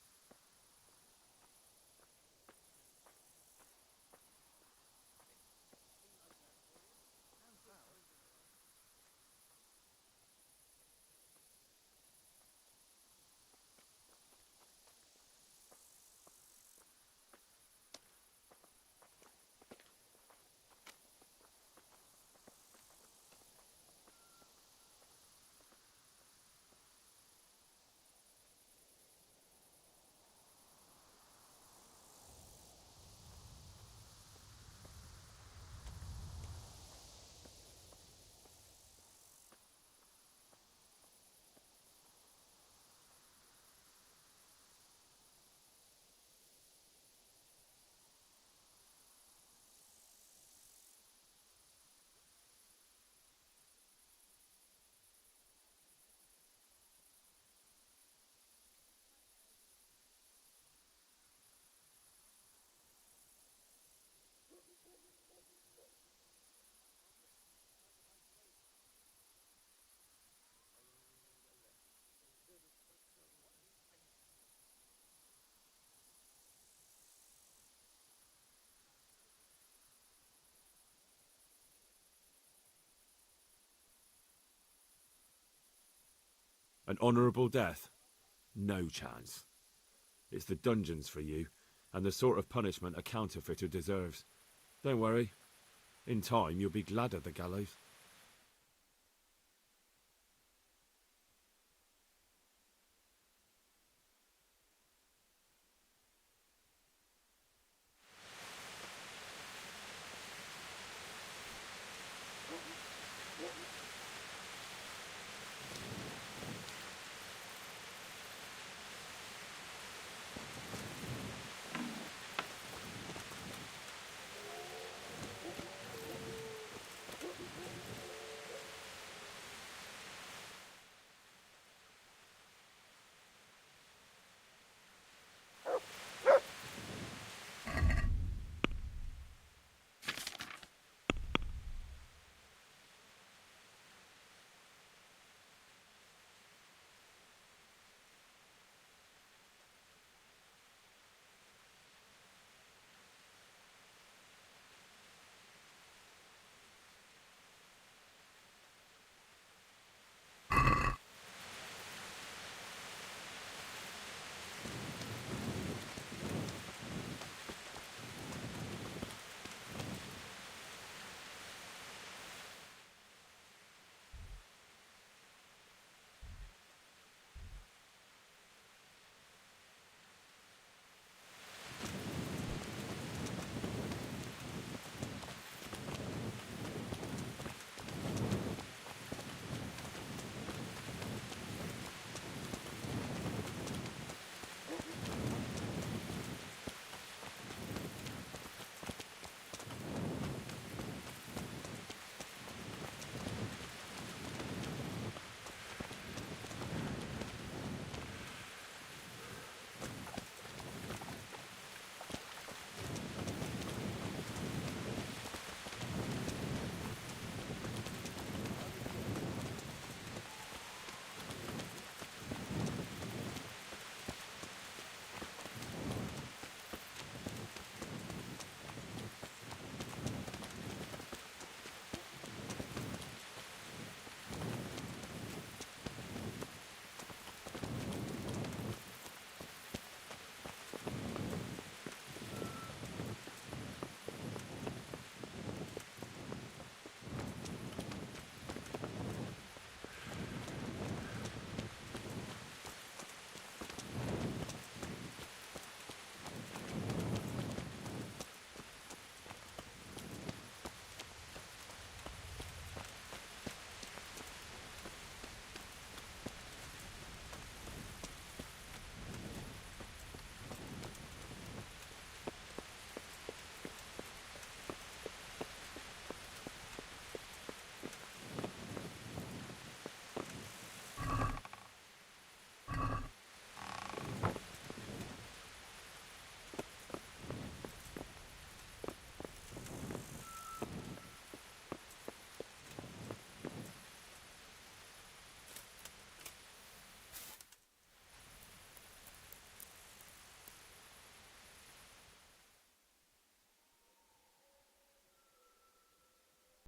An honourable death? No chance. It's the dungeons for you, and the sort of punishment a counterfeiter deserves. Don't worry. In time, you'll be glad of the gallows.